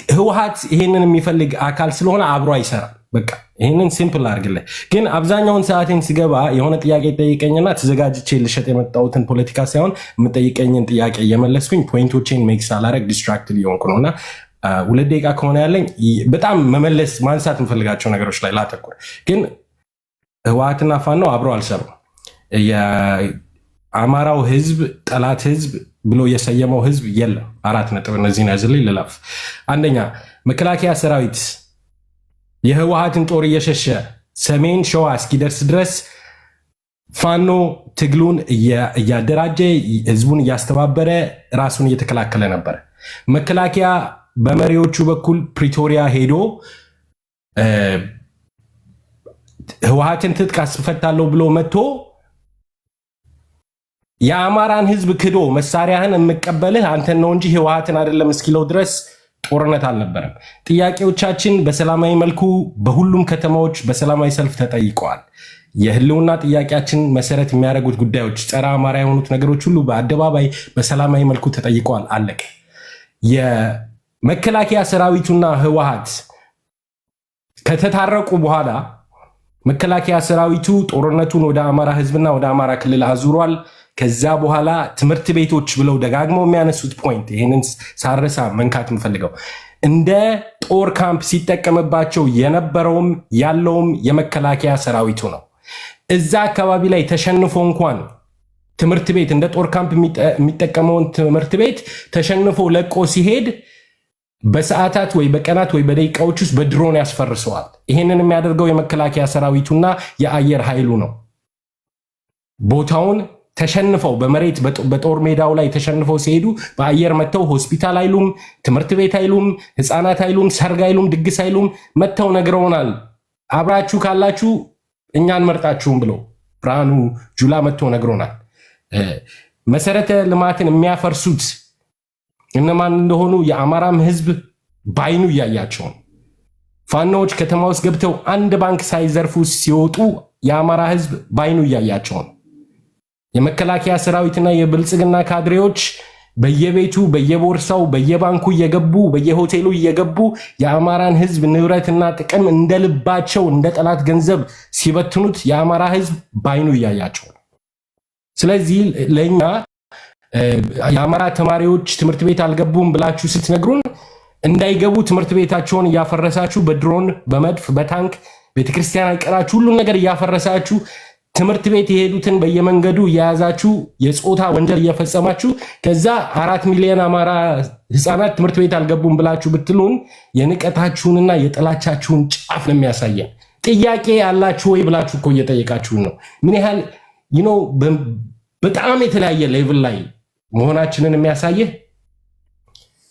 ህወሓት ይሄንን የሚፈልግ አካል ስለሆነ አብሮ አይሰራም። በቃ ይሄንን ሲምፕል አድርግልህ። ግን አብዛኛውን ሰዓቴን ሲገባ የሆነ ጥያቄ ጠይቀኝና ተዘጋጅቼ ልሸጥ የመጣሁትን ፖለቲካ ሳይሆን የምጠይቀኝን ጥያቄ እየመለስኩኝ ፖይንቶቼን ሜክ ሳላረግ ዲስትራክትድ እየሆንኩ ነው። እና 2 ደቂቃ ከሆነ ያለኝ በጣም መመለስ ማንሳት የምፈልጋቸው ነገሮች ላይ ላተኩር። ግን ህወሓትና ፋኖ አብሮ አልሰሩም። የአማራው ህዝብ ጠላት ህዝብ ብሎ የሰየመው ህዝብ የለም። 4 ነጥብ እነዚህን ያዝልኝ ልለፍ። አንደኛ መከላከያ ሰራዊት የህወሓትን ጦር እየሸሸ ሰሜን ሸዋ እስኪደርስ ድረስ ፋኖ ትግሉን እያደራጀ ህዝቡን እያስተባበረ ራሱን እየተከላከለ ነበር። መከላከያ በመሪዎቹ በኩል ፕሪቶሪያ ሄዶ ህወሓትን ትጥቅ አስፈታለሁ ብሎ መጥቶ የአማራን ህዝብ ክዶ መሳሪያህን የምቀበልህ አንተን ነው እንጂ ህወሓትን አይደለም እስኪለው ድረስ ጦርነት አልነበረም። ጥያቄዎቻችን በሰላማዊ መልኩ በሁሉም ከተማዎች በሰላማዊ ሰልፍ ተጠይቀዋል። የህልውና ጥያቄያችን መሰረት የሚያደርጉት ጉዳዮች ጸረ አማራ የሆኑት ነገሮች ሁሉ በአደባባይ በሰላማዊ መልኩ ተጠይቀዋል። አለቀ። የመከላከያ ሰራዊቱና ህወሓት ከተታረቁ በኋላ መከላከያ ሰራዊቱ ጦርነቱን ወደ አማራ ህዝብና ወደ አማራ ክልል አዙሯል። ከዛ በኋላ ትምህርት ቤቶች ብለው ደጋግመው የሚያነሱት ፖይንት ይህንን ሳረሳ መንካት የምፈልገው እንደ ጦር ካምፕ ሲጠቀምባቸው የነበረውም ያለውም የመከላከያ ሰራዊቱ ነው። እዛ አካባቢ ላይ ተሸንፎ እንኳን ትምህርት ቤት እንደ ጦር ካምፕ የሚጠቀመውን ትምህርት ቤት ተሸንፎ ለቆ ሲሄድ በሰዓታት ወይ በቀናት ወይ በደቂቃዎች ውስጥ በድሮን ያስፈርሰዋል። ይህንን የሚያደርገው የመከላከያ ሰራዊቱና የአየር ኃይሉ ነው። ቦታውን ተሸንፈው በመሬት በጦር ሜዳው ላይ ተሸንፈው ሲሄዱ በአየር መጥተው ሆስፒታል አይሉም፣ ትምህርት ቤት አይሉም፣ ህፃናት አይሉም፣ ሰርግ አይሉም፣ ድግስ አይሉም። መጥተው ነግረውናል። አብራችሁ ካላችሁ እኛን መርጣችሁም ብሎ ብርሃኑ ጁላ መጥቶ ነግሮናል። መሰረተ ልማትን የሚያፈርሱት እነማን እንደሆኑ የአማራም ህዝብ ባይኑ እያያቸው ነው። ፋኖዎች ከተማ ውስጥ ገብተው አንድ ባንክ ሳይዘርፉ ሲወጡ የአማራ ህዝብ ባይኑ እያያቸው ነው። የመከላከያ ሰራዊትና የብልጽግና ካድሬዎች በየቤቱ በየቦርሳው በየባንኩ እየገቡ በየሆቴሉ እየገቡ የአማራን ህዝብ ንብረትና ጥቅም እንደልባቸው እንደ ጠላት ገንዘብ ሲበትኑት የአማራ ህዝብ ባይኑ እያያቸው ነው። ስለዚህ ለኛ የአማራ ተማሪዎች ትምህርት ቤት አልገቡም ብላችሁ ስትነግሩን እንዳይገቡ ትምህርት ቤታቸውን እያፈረሳችሁ በድሮን በመድፍ በታንክ ቤተክርስቲያን አይቀራችሁ ሁሉን ነገር እያፈረሳችሁ ትምህርት ቤት የሄዱትን በየመንገዱ እየያዛችሁ የጾታ ወንጀል እየፈጸማችሁ ከዛ 4 ሚሊዮን አማራ ህፃናት ትምህርት ቤት አልገቡም ብላችሁ ብትሉን የንቀታችሁንና የጥላቻችሁን ጫፍ ነው የሚያሳየን። ጥያቄ ያላችሁ ወይ ብላችሁ እኮ እየጠየቃችሁን ነው። ምን ያህል በጣም የተለያየ ሌቭል ላይ መሆናችንን የሚያሳየህ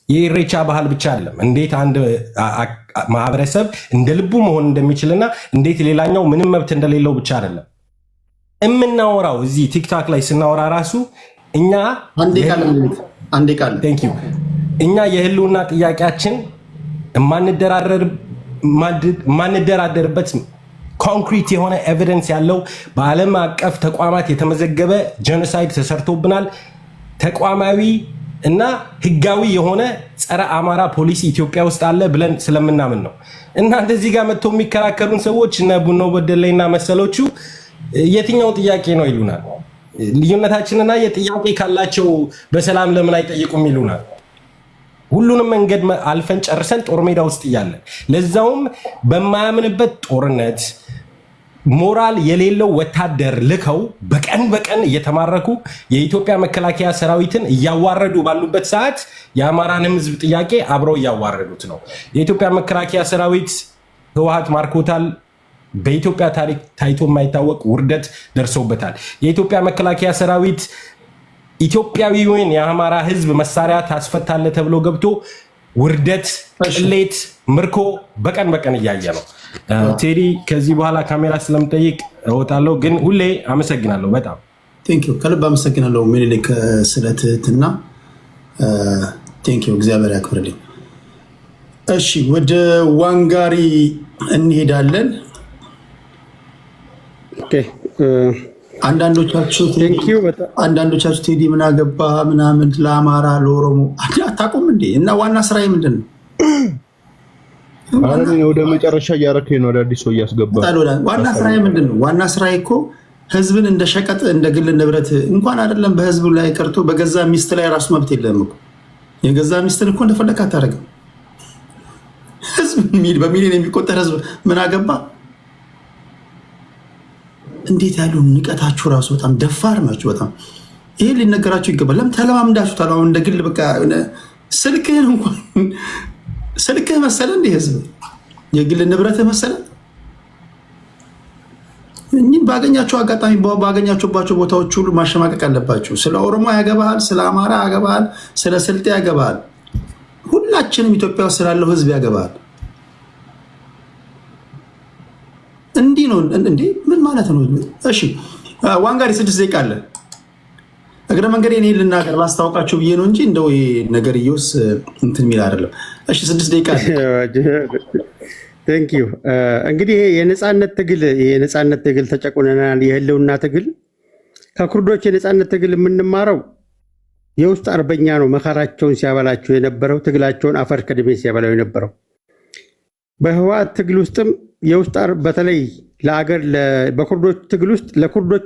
የኢሬቻ ባህል ብቻ አይደለም። እንዴት አንድ ማህበረሰብ እንደ ልቡ መሆን እንደሚችልና እንዴት ሌላኛው ምንም መብት እንደሌለው ብቻ አይደለም እምናወራው። እዚህ ቲክታክ ላይ ስናወራ ራሱ እኛ እኛ የህልውና ጥያቄያችን የማንደራደርበት ኮንክሪት የሆነ ኤቪደንስ ያለው በዓለም አቀፍ ተቋማት የተመዘገበ ጄኖሳይድ ተሰርቶብናል። ተቋማዊ እና ህጋዊ የሆነ ጸረ አማራ ፖሊሲ ኢትዮጵያ ውስጥ አለ ብለን ስለምናምን ነው። እናንተ እዚህ ጋር መጥተው የሚከራከሩን ሰዎች እነ ቡኖ በደለይና መሰሎቹ የትኛው ጥያቄ ነው ይሉናል። ልዩነታችንና የጥያቄ ካላቸው በሰላም ለምን አይጠይቁም ይሉናል። ሁሉንም መንገድ አልፈን ጨርሰን ጦር ሜዳ ውስጥ እያለን ለዛውም በማያምንበት ጦርነት ሞራል የሌለው ወታደር ልከው በቀን በቀን እየተማረኩ የኢትዮጵያ መከላከያ ሰራዊትን እያዋረዱ ባሉበት ሰዓት የአማራንም ህዝብ ጥያቄ አብረው እያዋረዱት ነው። የኢትዮጵያ መከላከያ ሰራዊት ህወሓት ማርኮታል። በኢትዮጵያ ታሪክ ታይቶ የማይታወቅ ውርደት ደርሶበታል። የኢትዮጵያ መከላከያ ሰራዊት ኢትዮጵያዊውን የአማራ ህዝብ መሳሪያ ታስፈታለ ተብሎ ገብቶ ውርደት፣ ቅሌት፣ ምርኮ በቀን በቀን እያየ ነው። ቴዲ ከዚህ በኋላ ካሜራ ስለምጠይቅ እወጣለሁ፣ ግን ሁሌ አመሰግናለሁ። በጣም ቴንኪው፣ ከልብ አመሰግናለሁ ምኒልክ ስለ ትህትና። ቴንኪው፣ እግዚአብሔር ያክብርልኝ። እሺ ወደ ዋንጋሪ እንሄዳለን። አንዳንዶቻችሁ ቴዲ ምን አገባ ምናምን ለአማራ ለኦሮሞ አታውቁም እንዴ? እና ዋና ስራዬ ምንድን ነው? ወደ መጨረሻ እያረከኝ ነው። አዳዲስ ሰው እያስገባ ዋና ስራዬ ምንድን ነው? ዋና ስራዬ እኮ ህዝብን እንደ ሸቀጥ እንደ ግል ንብረት እንኳን አይደለም በህዝብ ላይ ቀርቶ በገዛ ሚስት ላይ ራሱ መብት የለም እኮ። የገዛ ሚስትን እኮ እንደፈለክ አታደርግም። ህዝብ በሚሊዮን የሚቆጠር ህዝብ ምን አገባ? እንዴት ያለው ንቀታችሁ ራሱ በጣም ደፋር ናችሁ። በጣም ይሄ ሊነገራችሁ ይገባል። ለምን ተለማምዳችሁታል? አሁን እንደ ግል በቃ ስልክህን እንኳን ስልክህ መሰለ እንደ ህዝብ የግል ንብረትህ መሰለ። ባገኛቸው አጋጣሚ ባገኛቸውባቸው ቦታዎች ሁሉ ማሸማቀቅ አለባቸው። ስለ ኦሮሞ ያገባሃል፣ ስለ አማራ ያገባሃል፣ ስለ ስልጤ ያገባሃል፣ ሁላችንም ኢትዮጵያ ውስጥ ስላለው ህዝብ ያገባሃል። እንዲህ ነው እንዴ? ምን ማለት ነው? እሺ ዋንጋሪ 6 ደቂቃ አለ። እግረ መንገድ እኔ ልናገር ላስታውቃቸው ብዬ ነው እንጂ እንደው ነገር እየውስ እንትን የሚል አይደለም። እሺ 6 ደቂቃ አለ። ቴንክ ዩ። እንግዲህ ይሄ የነፃነት ትግል ተጨቁነናል። የህልውና ትግል ከኩርዶች የነፃነት ትግል የምንማረው የውስጥ አርበኛ ነው። መከራቸውን ሲያበላቸው የነበረው ትግላቸውን አፈር ከድሜ ሲያበላው የነበረው በህወሓት ትግል ውስጥም የውስጥ በተለይ ለአገር በኩርዶች ትግል ውስጥ ለኩርዶች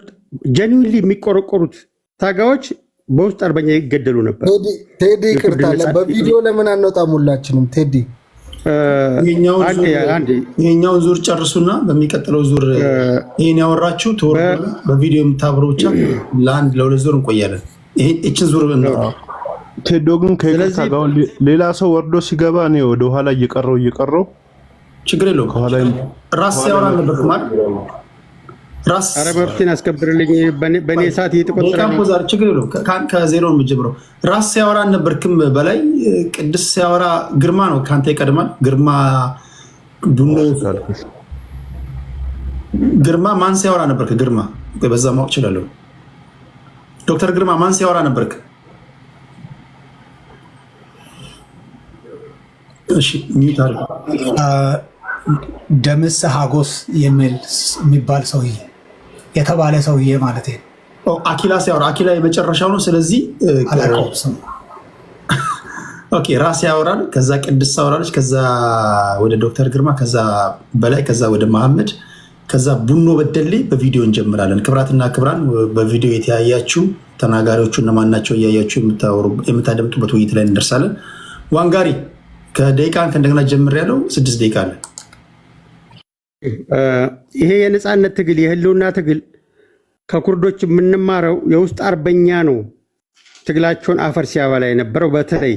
ጀኒዊንሊ የሚቆረቆሩት ታጋዮች በውስጥ አርበኛ ይገደሉ ነበር። ቴዲ ይቅርታ፣ በቪዲዮ ለምን አንወጣም ሁላችንም? ቴዲ ይሄኛውን ዙር ጨርሱና በሚቀጥለው ዙር ይሄን ያወራችሁ በቪዲዮ የምታብሩ ብቻ ለ1-2 ዙር እንቆያለን። ይህችን ዙር ቴዶ ግን ከይቅርታ ጋር ሌላ ሰው ወርዶ ሲገባ እኔ ወደ ኋላ እየቀረው ችግር የለውም። ራስ ሲያወራ ነበር ማለት ራስ አረበርቲን አስከብርልኝ በኔ ሰዓት እየተቆጠረ ነው። ችግር የለውም። ከዜሮ ነው የምጀምረው። ራስ ሲያወራ ነበርክም በላይ ቅድስ ሲያወራ ግርማ ነው ካንተ ይቀድማል። ግርማ ማን ሲያወራ ነበርክ? ግርማ በዛ ማወቅ እችላለሁ። ዶክተር ግርማ ማን ሲያወራ ነበርክ? እሺ ሚዩት አድርግ። ደምስ ሀጎስ የሚባል ሰውዬ የተባለ ሰውዬ ማለት ነው። አኪላ ሲያወራ አኪላ የመጨረሻው ነው። ስለዚህ ኦኬ ራስ ያወራል፣ ከዛ ቅድስት ታወራለች፣ ከዛ ወደ ዶክተር ግርማ፣ ከዛ በላይ፣ ከዛ ወደ መሐመድ፣ ከዛ ቡኖ በደሌ። በቪዲዮ እንጀምራለን። ክብራትና ክብራን በቪዲዮ የተያያችሁ ተናጋሪዎቹ እነማናቸው እያያችሁ የምታደምጡበት ውይይት ላይ እንደርሳለን። ዋንጋሪ ከደቂቃን ከእንደገና ጀምር ያለው 6 ደቂቃ አለ። ይሄ የነፃነት ትግል የህልውና ትግል ከኩርዶች የምንማረው የውስጥ አርበኛ ነው። ትግላቸውን አፈር ሲያበላ የነበረው በተለይ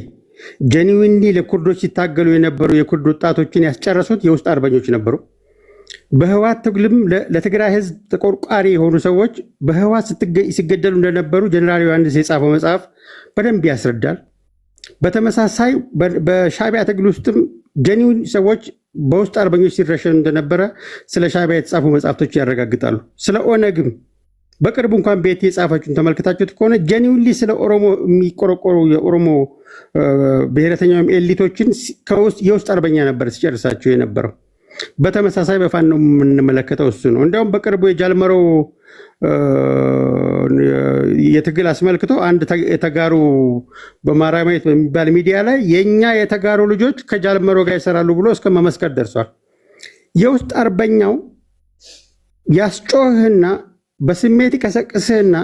ጀኒዊንሊ ለኩርዶች ሲታገሉ የነበሩ የኩርድ ወጣቶችን ያስጨረሱት የውስጥ አርበኞች ነበሩ። በህወሓት ትግልም ለትግራይ ህዝብ ተቆርቋሪ የሆኑ ሰዎች በህወሓት ሲገደሉ እንደነበሩ ጀነራል ዮሐንስ የጻፈው መጽሐፍ በደንብ ያስረዳል። በተመሳሳይ በሻዕቢያ ትግል ውስጥም ጀኒዊን ሰዎች በውስጥ አርበኞች ሲረሸኑ እንደነበረ ስለ ሻዕቢያ የተጻፉ መጽሐፍቶች ያረጋግጣሉ። ስለ ኦነግም በቅርቡ እንኳን ቤት የጻፈችውን ተመልክታችሁት ከሆነ ጀኒዊንሊ ስለ ኦሮሞ የሚቆረቆሩ የኦሮሞ ብሔረተኛ ኤሊቶችን የውስጥ አርበኛ ነበር ሲጨርሳቸው የነበረው። በተመሳሳይ በፋኖ ነው የምንመለከተው እሱ ነው። እንዲያውም በቅርቡ የጃልመሮ የትግል አስመልክቶ አንድ የተጋሩ በማራማየት በሚባል ሚዲያ ላይ የኛ የተጋሩ ልጆች ከጃልመሮ ጋር ይሰራሉ ብሎ እስከ መመስከር ደርሷል። የውስጥ አርበኛው ያስጮህና በስሜት ይቀሰቅስህና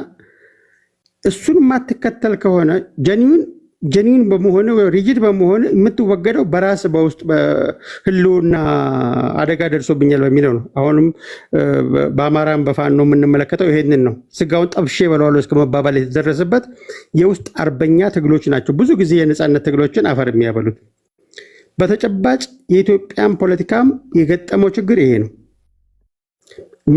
እሱን የማትከተል ከሆነ ጀኒውን በመሆን ሪጅድ በመሆን የምትወገደው በራስ በውስጥ በህልውና አደጋ ደርሶብኛል በሚለው ነው። አሁንም በአማራም በፋኖ የምንመለከተው ይሄንን ነው። ስጋውን ጠብሼ በለዋለሁ እስከ መባባል የተደረሰበት የውስጥ አርበኛ ትግሎች ናቸው ብዙ ጊዜ የነፃነት ትግሎችን አፈር የሚያበሉት። በተጨባጭ የኢትዮጵያን ፖለቲካም የገጠመው ችግር ይሄ ነው።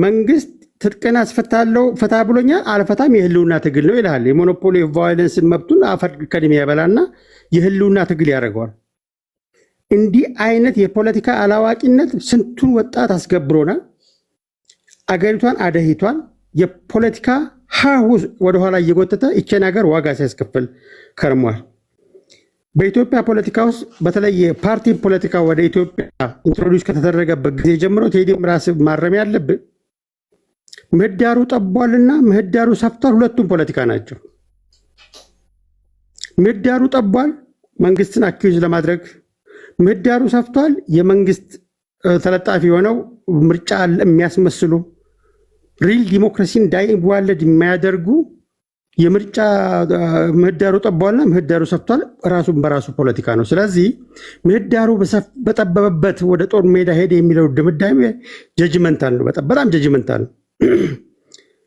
መንግስት ትጥቅን አስፈታለሁ ፈታ ብሎኛል፣ አልፈታም፣ የህልውና ትግል ነው ይላል። የሞኖፖሊ ቫዮለንስን መብቱን አፈር ከድሜ ያበላና የህልውና ትግል ያደርገዋል። እንዲህ አይነት የፖለቲካ አላዋቂነት ስንቱን ወጣት አስገብሮናል፣ አገሪቷን አደሂቷል። የፖለቲካ ሀሁ ወደኋላ እየጎተተ ይችን ሀገር ዋጋ ሲያስከፍል ከርሟል። በኢትዮጵያ ፖለቲካ ውስጥ በተለይ የፓርቲ ፖለቲካ ወደ ኢትዮጵያ ኢንትሮዲውስ ከተደረገበት ጊዜ ጀምሮ ቴዲም ራስ ማረም ያለብን ምህዳሩ ጠቧልና ምህዳሩ ሰፍቷል። ሁለቱም ፖለቲካ ናቸው። ምህዳሩ ጠቧል፣ መንግስትን አኪዩዝ ለማድረግ ምህዳሩ ሰፍቷል። የመንግስት ተለጣፊ ሆነው ምርጫ የሚያስመስሉ ሪል ዲሞክራሲ እንዳይዋለድ የሚያደርጉ የምርጫ ምህዳሩ ጠቧልና ምህዳሩ ሰፍቷል። ራሱን በራሱ ፖለቲካ ነው። ስለዚህ ምህዳሩ በጠበበበት ወደ ጦር ሜዳ ሄደ የሚለው ድምዳሜ ጀጅመንታል ነው። በጣም ጀጅመንታል ነው።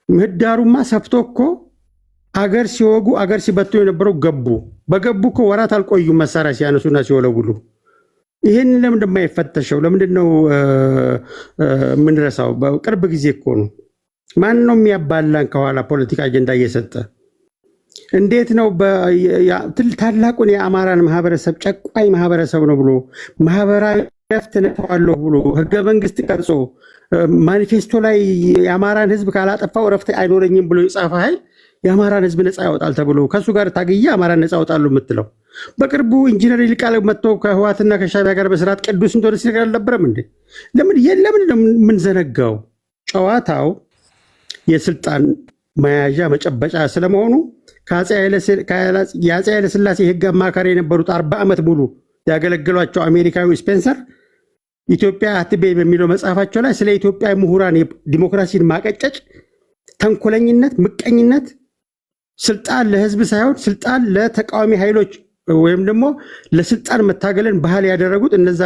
ምህዳሩማ ሰፍቶ እኮ አገር ሲወጉ አገር ሲበቱ የነበረው በገቡ እኮ ወራት አልቆዩም መሳሪያ ሲያነሱና ሲወለውሉ። ይህን ለምንድን ነው የማይፈተሸው? ለምንድን ነው የምንረሳው? በቅርብ ጊዜ እኮ ነው ማን ነው የሚያባላን ከኋላ ፖለቲካ አጀንዳ እየሰጠ? እንዴት ነው ታላቁን የአማራን ማህበረሰብ ጨቋኝ ማህበረሰብ ነው ብሎ ማህበራዊ ረፍት ነተዋለሁ ብሎ ህገ መንግስት ቀርጾ ማኒፌስቶ ላይ የአማራን ህዝብ ካላጠፋው ረፍት አይኖረኝም ብሎ የጻፈ ኃይል የአማራን ህዝብ ነፃ ያወጣል ተብሎ ከሱ ጋር ታግዬ አማራን ነፃ ያወጣሉ የምትለው? በቅርቡ ኢንጂነር ይልቃል መጥቶ ከህዋትና ከሻዕቢያ ጋር በስርዓት ቅዱስ እንደሆነ ሲነገር አልነበረም እንዴ? ለምን የምንዘነጋው? ጨዋታው የስልጣን መያዣ መጨበጫ ስለመሆኑ የአፄ ኃይለሥላሴ ህግ አማካሪ የነበሩት 40 ዓመት ሙሉ ያገለገሏቸው አሜሪካዊ ስፔንሰር ኢትዮጵያ አትቤ በሚለው መጽሐፋቸው ላይ ስለ ኢትዮጵያ ምሁራን ዲሞክራሲን ማቀጨጭ፣ ተንኮለኝነት፣ ምቀኝነት፣ ስልጣን ለህዝብ ሳይሆን ስልጣን ለተቃዋሚ ኃይሎች ወይም ደግሞ ለስልጣን መታገልን ባህል ያደረጉት እነዛ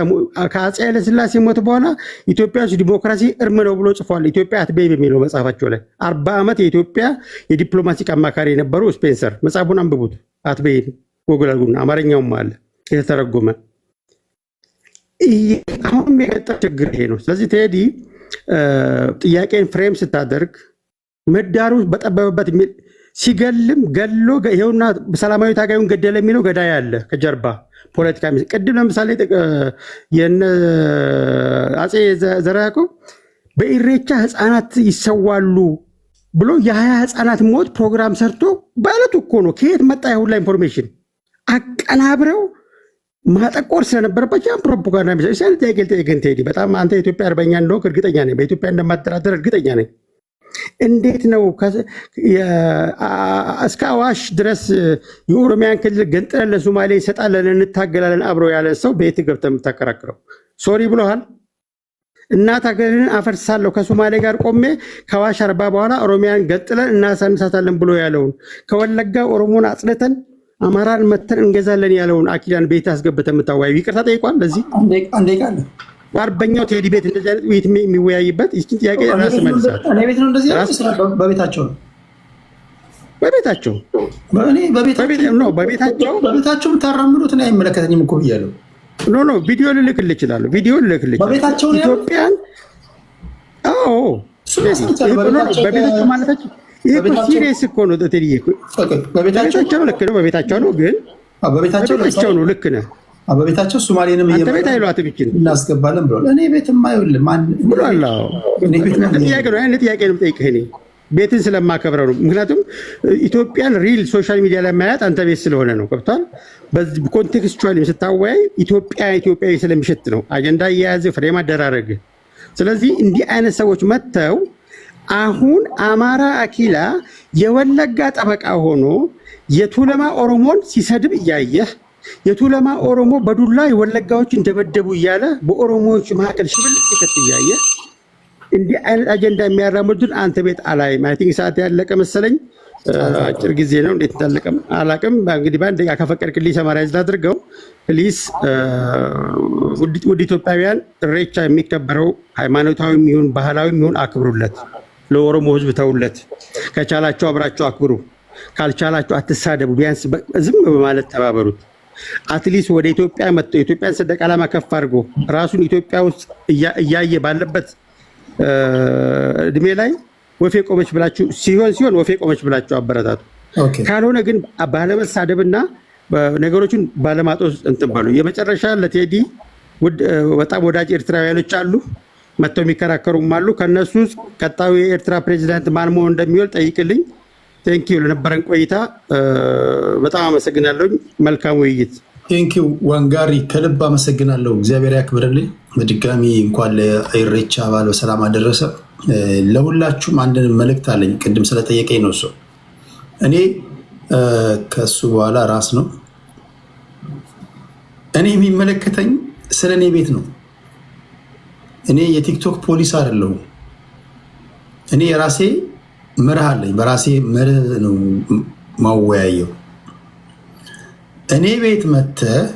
ከአፄ ኃይለሥላሴ ሞት በኋላ ኢትዮጵያ ውስጥ ዲሞክራሲ እርም ነው ብሎ ጽፏል። ኢትዮጵያ አትቤ በሚለው መጽሐፋቸው ላይ 40 ዓመት የኢትዮጵያ የዲፕሎማቲክ አማካሪ የነበሩ ስፔንሰር መጽሐፉን አንብቡት። አትቤ ጎግል አድርጉና አማርኛውም አለ የተተረጎመ። አሁንም የገጠመው ችግር ይሄ ነው። ስለዚህ ቴዲ ጥያቄን ፍሬም ስታደርግ ምህዳሩ በጠበበበት ሲገልም ገሎ ይኸውና ሰላማዊ ታጋዩን ገደለ የሚለው ገዳይ አለ ከጀርባ ፖለቲካ። ቅድም ለምሳሌ የነ አፄ ዘርዓ ያዕቆብ በኢሬቻ ህፃናት ይሰዋሉ ብሎ የ20 ህፃናት ሞት ፕሮግራም ሰርቶ በዕለቱ እኮ ነው። ከየት መጣ የሁላ ኢንፎርሜሽን? አቀናብረው ማጠቆር ስለነበረባቸው ፕሮፓጋንዳ ሚሰል ጠይቀን ቴዲ በጣም አንተ የኢትዮጵያ አርበኛ እንደሆንክ እርግጠኛ ነኝ። በኢትዮጵያ እንደማተዳደር እርግጠኛ ነኝ። እንዴት ነው እስከ አዋሽ ድረስ የኦሮሚያን ክልል ገንጥለን ለሶማሌ ይሰጣለን እንታገላለን አብረው ያለ ሰው በየት ገብተህ የምታከራክረው? ሶሪ ብለሃል። እናት ሀገርን አፈርሳለሁ ከሶማሌ ጋር ቆሜ ከአዋሽ አርባ በኋላ ኦሮሚያን ገንጥለን እናሳንሳታለን ብሎ ያለውን ከወለጋ ኦሮሞን አጽድተን አማራን መተን እንገዛለን ያለውን አኪዳን ቤት አስገብተህ የምታወያዩ ይቅርታ ጠይቋል። ለዚህ በአርበኛው ቴዲ ቤት እንደዚህ አይነት ውይይት የሚወያይበት ይህችን ጥያቄ ራስ መልሳል። በቤታቸው ነው በቤታቸው ታራምዱት ነው አይመለከተኝም እኮ ብያለሁ። ኖ ቪዲዮ ልልክልህ እችላለሁ። ቪዲዮ ልልክልህ በቤታቸው ኢትዮጵያን በቤታቸው ማለታቸው ይሄ እኮ ሲሪየስ እኮ ነው። ቴዲዬ በቤታቸው ልክ ነው። በቤታቸው ነው ግን በቤታቸው ነው ልክ ነህ። በቤታቸው ሶማሌንም አንተ ቤት አይሏትም ይችል እናስገባለን ብሏል። እኔ ቤትም አይውልም ብሏል። ጥያቄ ነው የምጠይቅህ እኔ ቤትን ስለማከብረው ነው። ምክንያቱም ኢትዮጵያን ሪል ሶሻል ሚዲያ ላይ ማያት አንተ ቤት ስለሆነ ነው። ገብቷል። በዚህ ኮንቴክስቹዋሊ ስታወያይ ኢትዮጵያዊ ስለሚሸት ነው አጀንዳ እየያዘ ፍሬም አደራረግ። ስለዚህ እንዲህ አይነት ሰዎች መጥተው አሁን አማራ አኪላ የወለጋ ጠበቃ ሆኖ የቱለማ ኦሮሞን ሲሰድብ እያየህ የቱለማ ኦሮሞ በዱላ የወለጋዎች እንደበደቡ እያለ በኦሮሞዎች መካከል ሽብልቅ ሲከት እያየህ እንዲህ አይነት አጀንዳ የሚያራምዱን አንተ ቤት አላይም። አይ ቲንክ ሰዓት ያለቀ መሰለኝ። አጭር ጊዜ ነው እንዴት እንዳለቀም አላቅም። እንግዲህ በአንድ ደቂቃ ከፈቀድክልኝ ሰማራይዝ ላድርገው ፕሊስ። ውድ ኢትዮጵያውያን ኢሬቻ የሚከበረው ሃይማኖታዊ የሚሆን ባህላዊ የሚሆን አክብሩለት። ለኦሮሞ ህዝብ ተውለት። ከቻላቸው አብራቸው አክብሩ፣ ካልቻላቸው አትሳደቡ። ቢያንስ ዝም በማለት ተባበሩት። አትሊስት ወደ ኢትዮጵያ መጥቶ የኢትዮጵያን ሰንደቅ ዓላማ ከፍ አድርጎ ራሱን ኢትዮጵያ ውስጥ እያየ ባለበት እድሜ ላይ ወፌ ቆመች ብላችሁ ሲሆን ወፌ ቆመች ብላችሁ አበረታቱ። ካልሆነ ግን ባለመሳደብና ነገሮችን ባለማጦስ እንትን በሉ። የመጨረሻ ለቴዲ በጣም ወዳጅ ኤርትራውያኖች አሉ፣ መጥተው የሚከራከሩም አሉ። ከነሱ ቀጣዩ የኤርትራ ፕሬዚዳንት ማን መሆን እንደሚወል ጠይቅልኝ። ቴንኪዩ ለነበረን ቆይታ በጣም አመሰግናለሁ። መልካም ውይይት። ቴንኪዩ ዋንጋሪ፣ ከልብ አመሰግናለሁ። እግዚአብሔር ያክብርልኝ። በድጋሚ እንኳን ለኢሬቻ በዓል በሰላም አደረሰ። ለሁላችሁም አንድ መልእክት አለኝ። ቅድም ስለጠየቀኝ ነው እሱ። እኔ ከሱ በኋላ ራስ ነው። እኔ የሚመለከተኝ ስለ እኔ ቤት ነው። እኔ የቲክቶክ ፖሊስ አይደለሁም። እኔ የራሴ መርህ አለኝ። በራሴ መርህ ነው ማወያየው። እኔ ቤት መጥተህ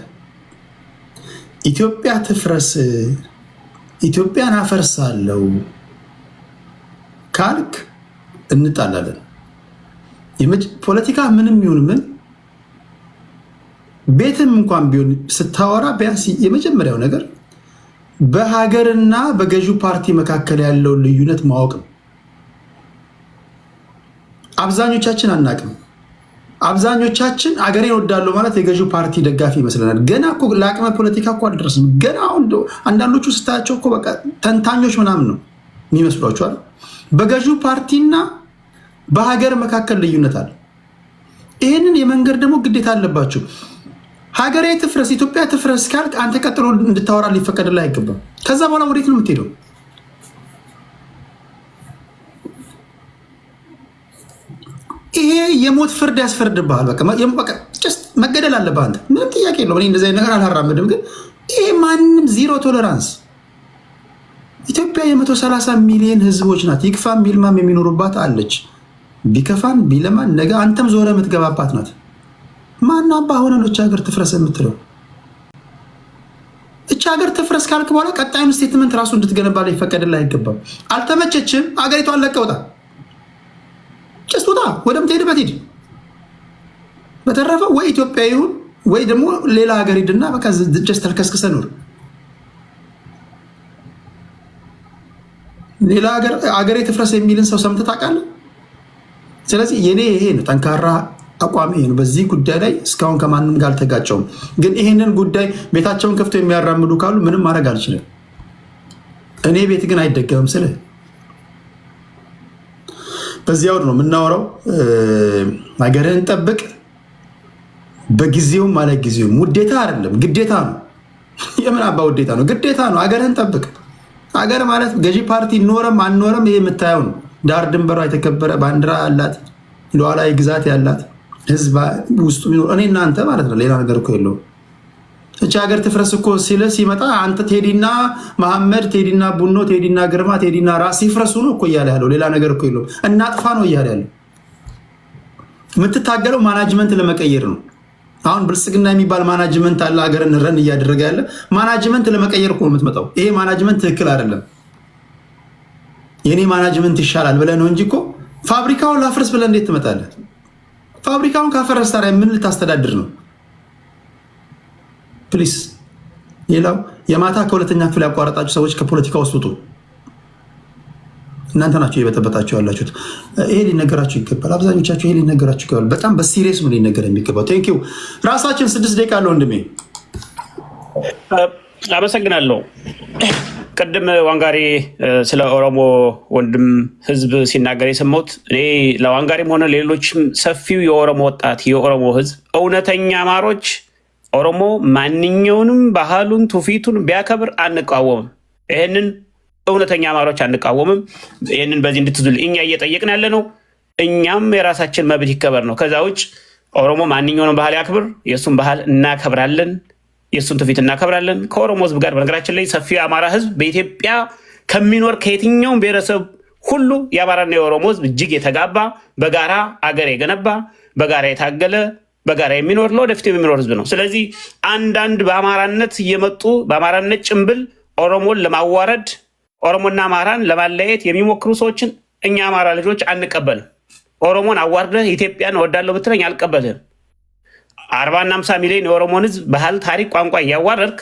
ኢትዮጵያ ትፍረስ፣ ኢትዮጵያን አፈርሳለሁ ካልክ እንጣላለን። ፖለቲካ ምንም ይሁን ምን ቤትም እንኳን ቢሆን ስታወራ ቢያንስ የመጀመሪያው ነገር በሀገርና በገዢው ፓርቲ መካከል ያለውን ልዩነት ማወቅ ነው። አብዛኞቻችን አናቅም። አብዛኞቻችን አገሬን ወዳለው ማለት የገዢው ፓርቲ ደጋፊ ይመስለናል። ገና እኮ ለአቅመ ፖለቲካ እኮ አልደረስም። ገና አንዳንዶቹ ስታያቸው እኮ በቃ ተንታኞች ምናምን ነው የሚመስሏቸዋል። በገዢው ፓርቲና በሀገር መካከል ልዩነት አለ። ይህንን የመንገድ ደግሞ ግዴታ አለባቸው። ሀገሬ ትፍረስ፣ ኢትዮጵያ ትፍረስ ካልክ አንተ ቀጥሎ እንድታወራ ሊፈቀድልህ አይገባም። ከዛ በኋላ ወዴት ነው የምትሄደው? ይሄ የሞት ፍርድ ያስፈርድብሃል። በቃ መገደል አለብህ አንተ። ምንም ጥያቄ የለውም። እኔ እንደዚህ ነገር አላራምድም። ግን ይሄ ማንም ዚሮ ቶለራንስ። ኢትዮጵያ የ130 ሚሊዮን ህዝቦች ናት። ይክፋም ቢልማም የሚኖሩባት አለች። ቢከፋን ቢለማን ነገ አንተም ዞረ የምትገባባት ናት። ማና አባ ሆነ ነው እች ሀገር ትፍረስ የምትለው? እች ሀገር ትፍረስ ካልክ በኋላ ቀጣዩን ስቴትመንት ራሱ እንድትገነባ ላይ ይፈቀድልህ አይገባም። አልተመቸችም፣ አገሪቷን ለቀህ ውጣ። ጭስ ውጣ፣ ወደምትሄድበት ሂድ። በተረፈ ወይ ኢትዮጵያ ይሁን ወይ ደግሞ ሌላ ሀገር ሂድና በቃ ጀስት ተልከስክሰህ ኑር። ሌላ ሀገሬ ትፍረስ የሚልን ሰው ሰምተህ ታውቃለህ? ስለዚህ የኔ ይሄ ነው ጠንካራ አቋሚ ነው። በዚህ ጉዳይ ላይ እስካሁን ከማንም ጋር አልተጋጨውም። ግን ይሄንን ጉዳይ ቤታቸውን ከፍተው የሚያራምዱ ካሉ ምንም ማድረግ አልችልም። እኔ ቤት ግን አይደገምም ስልህ በዚህ አውድ ነው የምናወራው። ሀገርህን ጠብቅ፣ በጊዜውም ማለት ጊዜውም ውዴታ አይደለም ግዴታ ነው። የምን አባ ውዴታ ነው? ግዴታ ነው። ሀገርህን ጠብቅ። ሀገር ማለት ገዢ ፓርቲ ኖረም አልኖረም ይሄ የምታየው ነው። ዳር ድንበሯ የተከበረ ባንዲራ ያላት ሉዓላዊ ግዛት ያላት ህዝብ ውስጡ የሚኖር እኔ እናንተ ማለት ነው። ሌላ ነገር እኮ የለውም። እቺ ሀገር ትፍረስ እኮ ሲመጣ አንተ ቴዲና መሐመድ፣ ቴዲና ቡኖ፣ ቴዲና ግርማ፣ ቴዲና ራስ ይፍረሱ ነው እኮ እያለ ያለው። ሌላ ነገር እኮ የለውም። እናጥፋ ነው እያለ ያለው። የምትታገለው ማናጅመንት ለመቀየር ነው። አሁን ብልጽግና የሚባል ማናጅመንት አለ፣ ሀገርን ረን እያደረገ ያለ ማናጅመንት ለመቀየር እኮ የምትመጣው። ይሄ ማናጅመንት ትክክል አይደለም፣ የኔ ማናጅመንት ይሻላል ብለህ ነው እንጂ እኮ ፋብሪካውን ላፍርስ ብለህ እንዴት ትመጣለህ? ፋብሪካውን ካፈረስ ታዲያ ምን ልታስተዳድር ነው? ፕሊስ። ሌላው የማታ ከሁለተኛ ክፍል ያቋረጣችሁ ሰዎች ከፖለቲካ ውስጥ ውጡ። እናንተ ናቸው የበጠበጣችሁ ያላችሁት። ይሄ ሊነገራችሁ ይገባል። አብዛኞቻችሁ ይሄ ሊነገራችሁ ይገባል። በጣም በሲሪየስ ነው ሊነገር የሚገባው። ቴንኪው። ራሳችን 6 ደቂቃ አለው ወንድሜ። አመሰግናለሁ። ቅድም ዋንጋሪ ስለ ኦሮሞ ወንድም ህዝብ ሲናገር የሰማሁት እኔ ለዋንጋሪም ሆነ ሌሎችም ሰፊው የኦሮሞ ወጣት የኦሮሞ ህዝብ እውነተኛ አማሮች ኦሮሞ ማንኛውንም ባህሉን ትውፊቱን ቢያከብር አንቃወምም። ይህንን እውነተኛ አማሮች አንቃወምም። ይህንን በዚህ እንድትዙል እኛ እየጠየቅን ያለ ነው። እኛም የራሳችን መብት ይከበር ነው። ከዛ ውጭ ኦሮሞ ማንኛውንም ባህል ያክብር፣ የእሱን ባህል እናከብራለን፣ የእሱን ትውፊት እናከብራለን። ከኦሮሞ ህዝብ ጋር በነገራችን ላይ ሰፊ የአማራ ህዝብ በኢትዮጵያ ከሚኖር ከየትኛውም ብሔረሰብ ሁሉ የአማራና የኦሮሞ ህዝብ እጅግ የተጋባ በጋራ አገር የገነባ በጋራ የታገለ በጋራ የሚኖር ለወደፊት የሚኖር ህዝብ ነው። ስለዚህ አንዳንድ በአማራነት እየመጡ በአማራነት ጭንብል ኦሮሞን ለማዋረድ ኦሮሞና አማራን ለማለየት የሚሞክሩ ሰዎችን እኛ አማራ ልጆች አንቀበልም። ኦሮሞን አዋርደህ ኢትዮጵያን እወዳለሁ ብትለኝ አልቀበልህም። 40 እና 50 ሚሊዮን የኦሮሞን ህዝብ ባህል፣ ታሪክ፣ ቋንቋ እያዋረድክ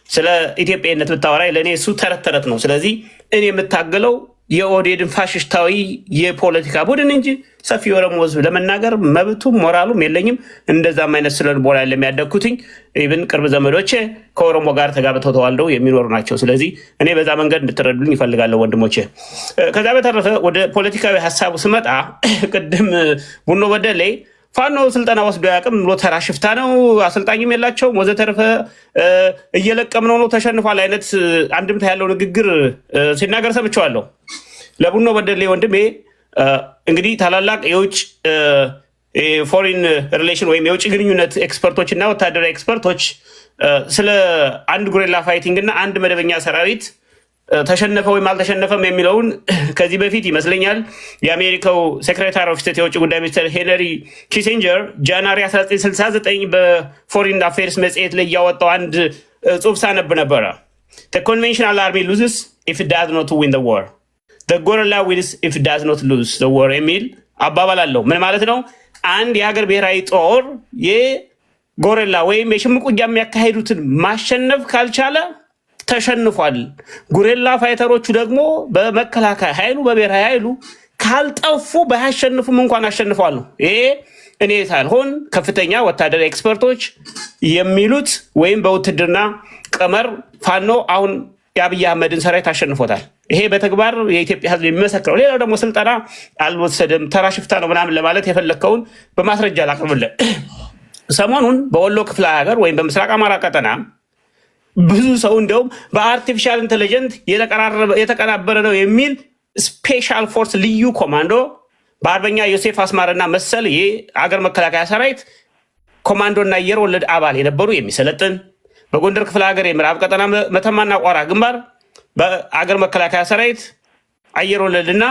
ስለ ኢትዮጵያነት ብታወራ ለእኔ እሱ ተረት ተረት ነው። ስለዚህ እኔ የምታገለው የኦህዴድን ፋሽስታዊ የፖለቲካ ቡድን እንጂ ሰፊ የኦሮሞ ህዝብ ለመናገር መብቱም ሞራሉም የለኝም። እንደዛም አይነት ስለልቦና የሚያደግኩትኝ ኢቭን ቅርብ ዘመዶቼ ከኦሮሞ ጋር ተጋብተው ተዋልደው የሚኖሩ ናቸው። ስለዚህ እኔ በዛ መንገድ እንድትረዱልኝ ይፈልጋለሁ ወንድሞቼ። ከዛ በተረፈ ወደ ፖለቲካዊ ሀሳቡ ስመጣ ቅድም ቡኖ በደሌ ፋኖ ስልጠና ወስዶ ያቅም ብሎ ተራ ሽፍታ ነው፣ አሰልጣኝም የላቸውም ወዘተረፈ እየለቀምነው ነው ተሸንፏል አይነት አንድምታ ያለው ንግግር ሲናገር ሰምቼዋለሁ። ለቡኖ በደሌ ወንድሜ እንግዲህ ታላላቅ የውጭ ፎሪን ሪሌሽን ወይም የውጭ ግንኙነት ኤክስፐርቶች እና ወታደራዊ ኤክስፐርቶች ስለ አንድ ጉሬላ ፋይቲንግ እና አንድ መደበኛ ሰራዊት ተሸነፈ ወይም አልተሸነፈም የሚለውን ከዚህ በፊት ይመስለኛል የአሜሪካው ሴክሬታሪ ኦፍ ስቴት የውጭ ጉዳይ ሚኒስትር ሄንሪ ኪሲንጀር ጃንዋሪ 1969 በፎሪን አፌርስ መጽሔት ላይ ያወጣው አንድ ጽሑፍ ሳነብ ነበረ። The conventional army loses if it does not win the war. The guerrilla wins if it does not lose the war የሚል አባባል አለው። ምን ማለት ነው? አንድ የሀገር ብሔራዊ ጦር የጎሬላ ወይም የሽምቅ ውጊያ የሚያካሄዱትን ማሸነፍ ካልቻለ ተሸንፏል። ጉሬላ ፋይተሮቹ ደግሞ በመከላከያ ኃይሉ በብሔራዊ ኃይሉ ካልጠፉ ባያሸንፉም እንኳን አሸንፈዋል ነው። ይሄ እኔ ሳልሆን ከፍተኛ ወታደራዊ ኤክስፐርቶች የሚሉት ወይም በውትድርና ቀመር ፋኖ አሁን የአብይ አህመድን ሰራዊት አሸንፎታል። ይሄ በተግባር የኢትዮጵያ ሕዝብ የሚመሰክረው። ሌላው ደግሞ ስልጠና አልወሰደም ተራ ሽፍታ ነው ምናምን ለማለት የፈለግከውን በማስረጃ ላቅርብልህ። ሰሞኑን በወሎ ክፍለ ሀገር ወይም በምስራቅ አማራ ቀጠና ብዙ ሰው እንዲያውም በአርቲፊሻል ኢንቴሊጀንት የተቀናበረ ነው የሚል ስፔሻል ፎርስ ልዩ ኮማንዶ በአርበኛ ዮሴፍ አስማርና መሰል የአገር መከላከያ ሰራዊት ኮማንዶና አየር ወለድ አባል የነበሩ የሚሰለጥን በጎንደር ክፍለ ሀገር የምዕራብ ቀጠና መተማና ቋራ ግንባር በአገር መከላከያ ሰራዊት አየር ወለድና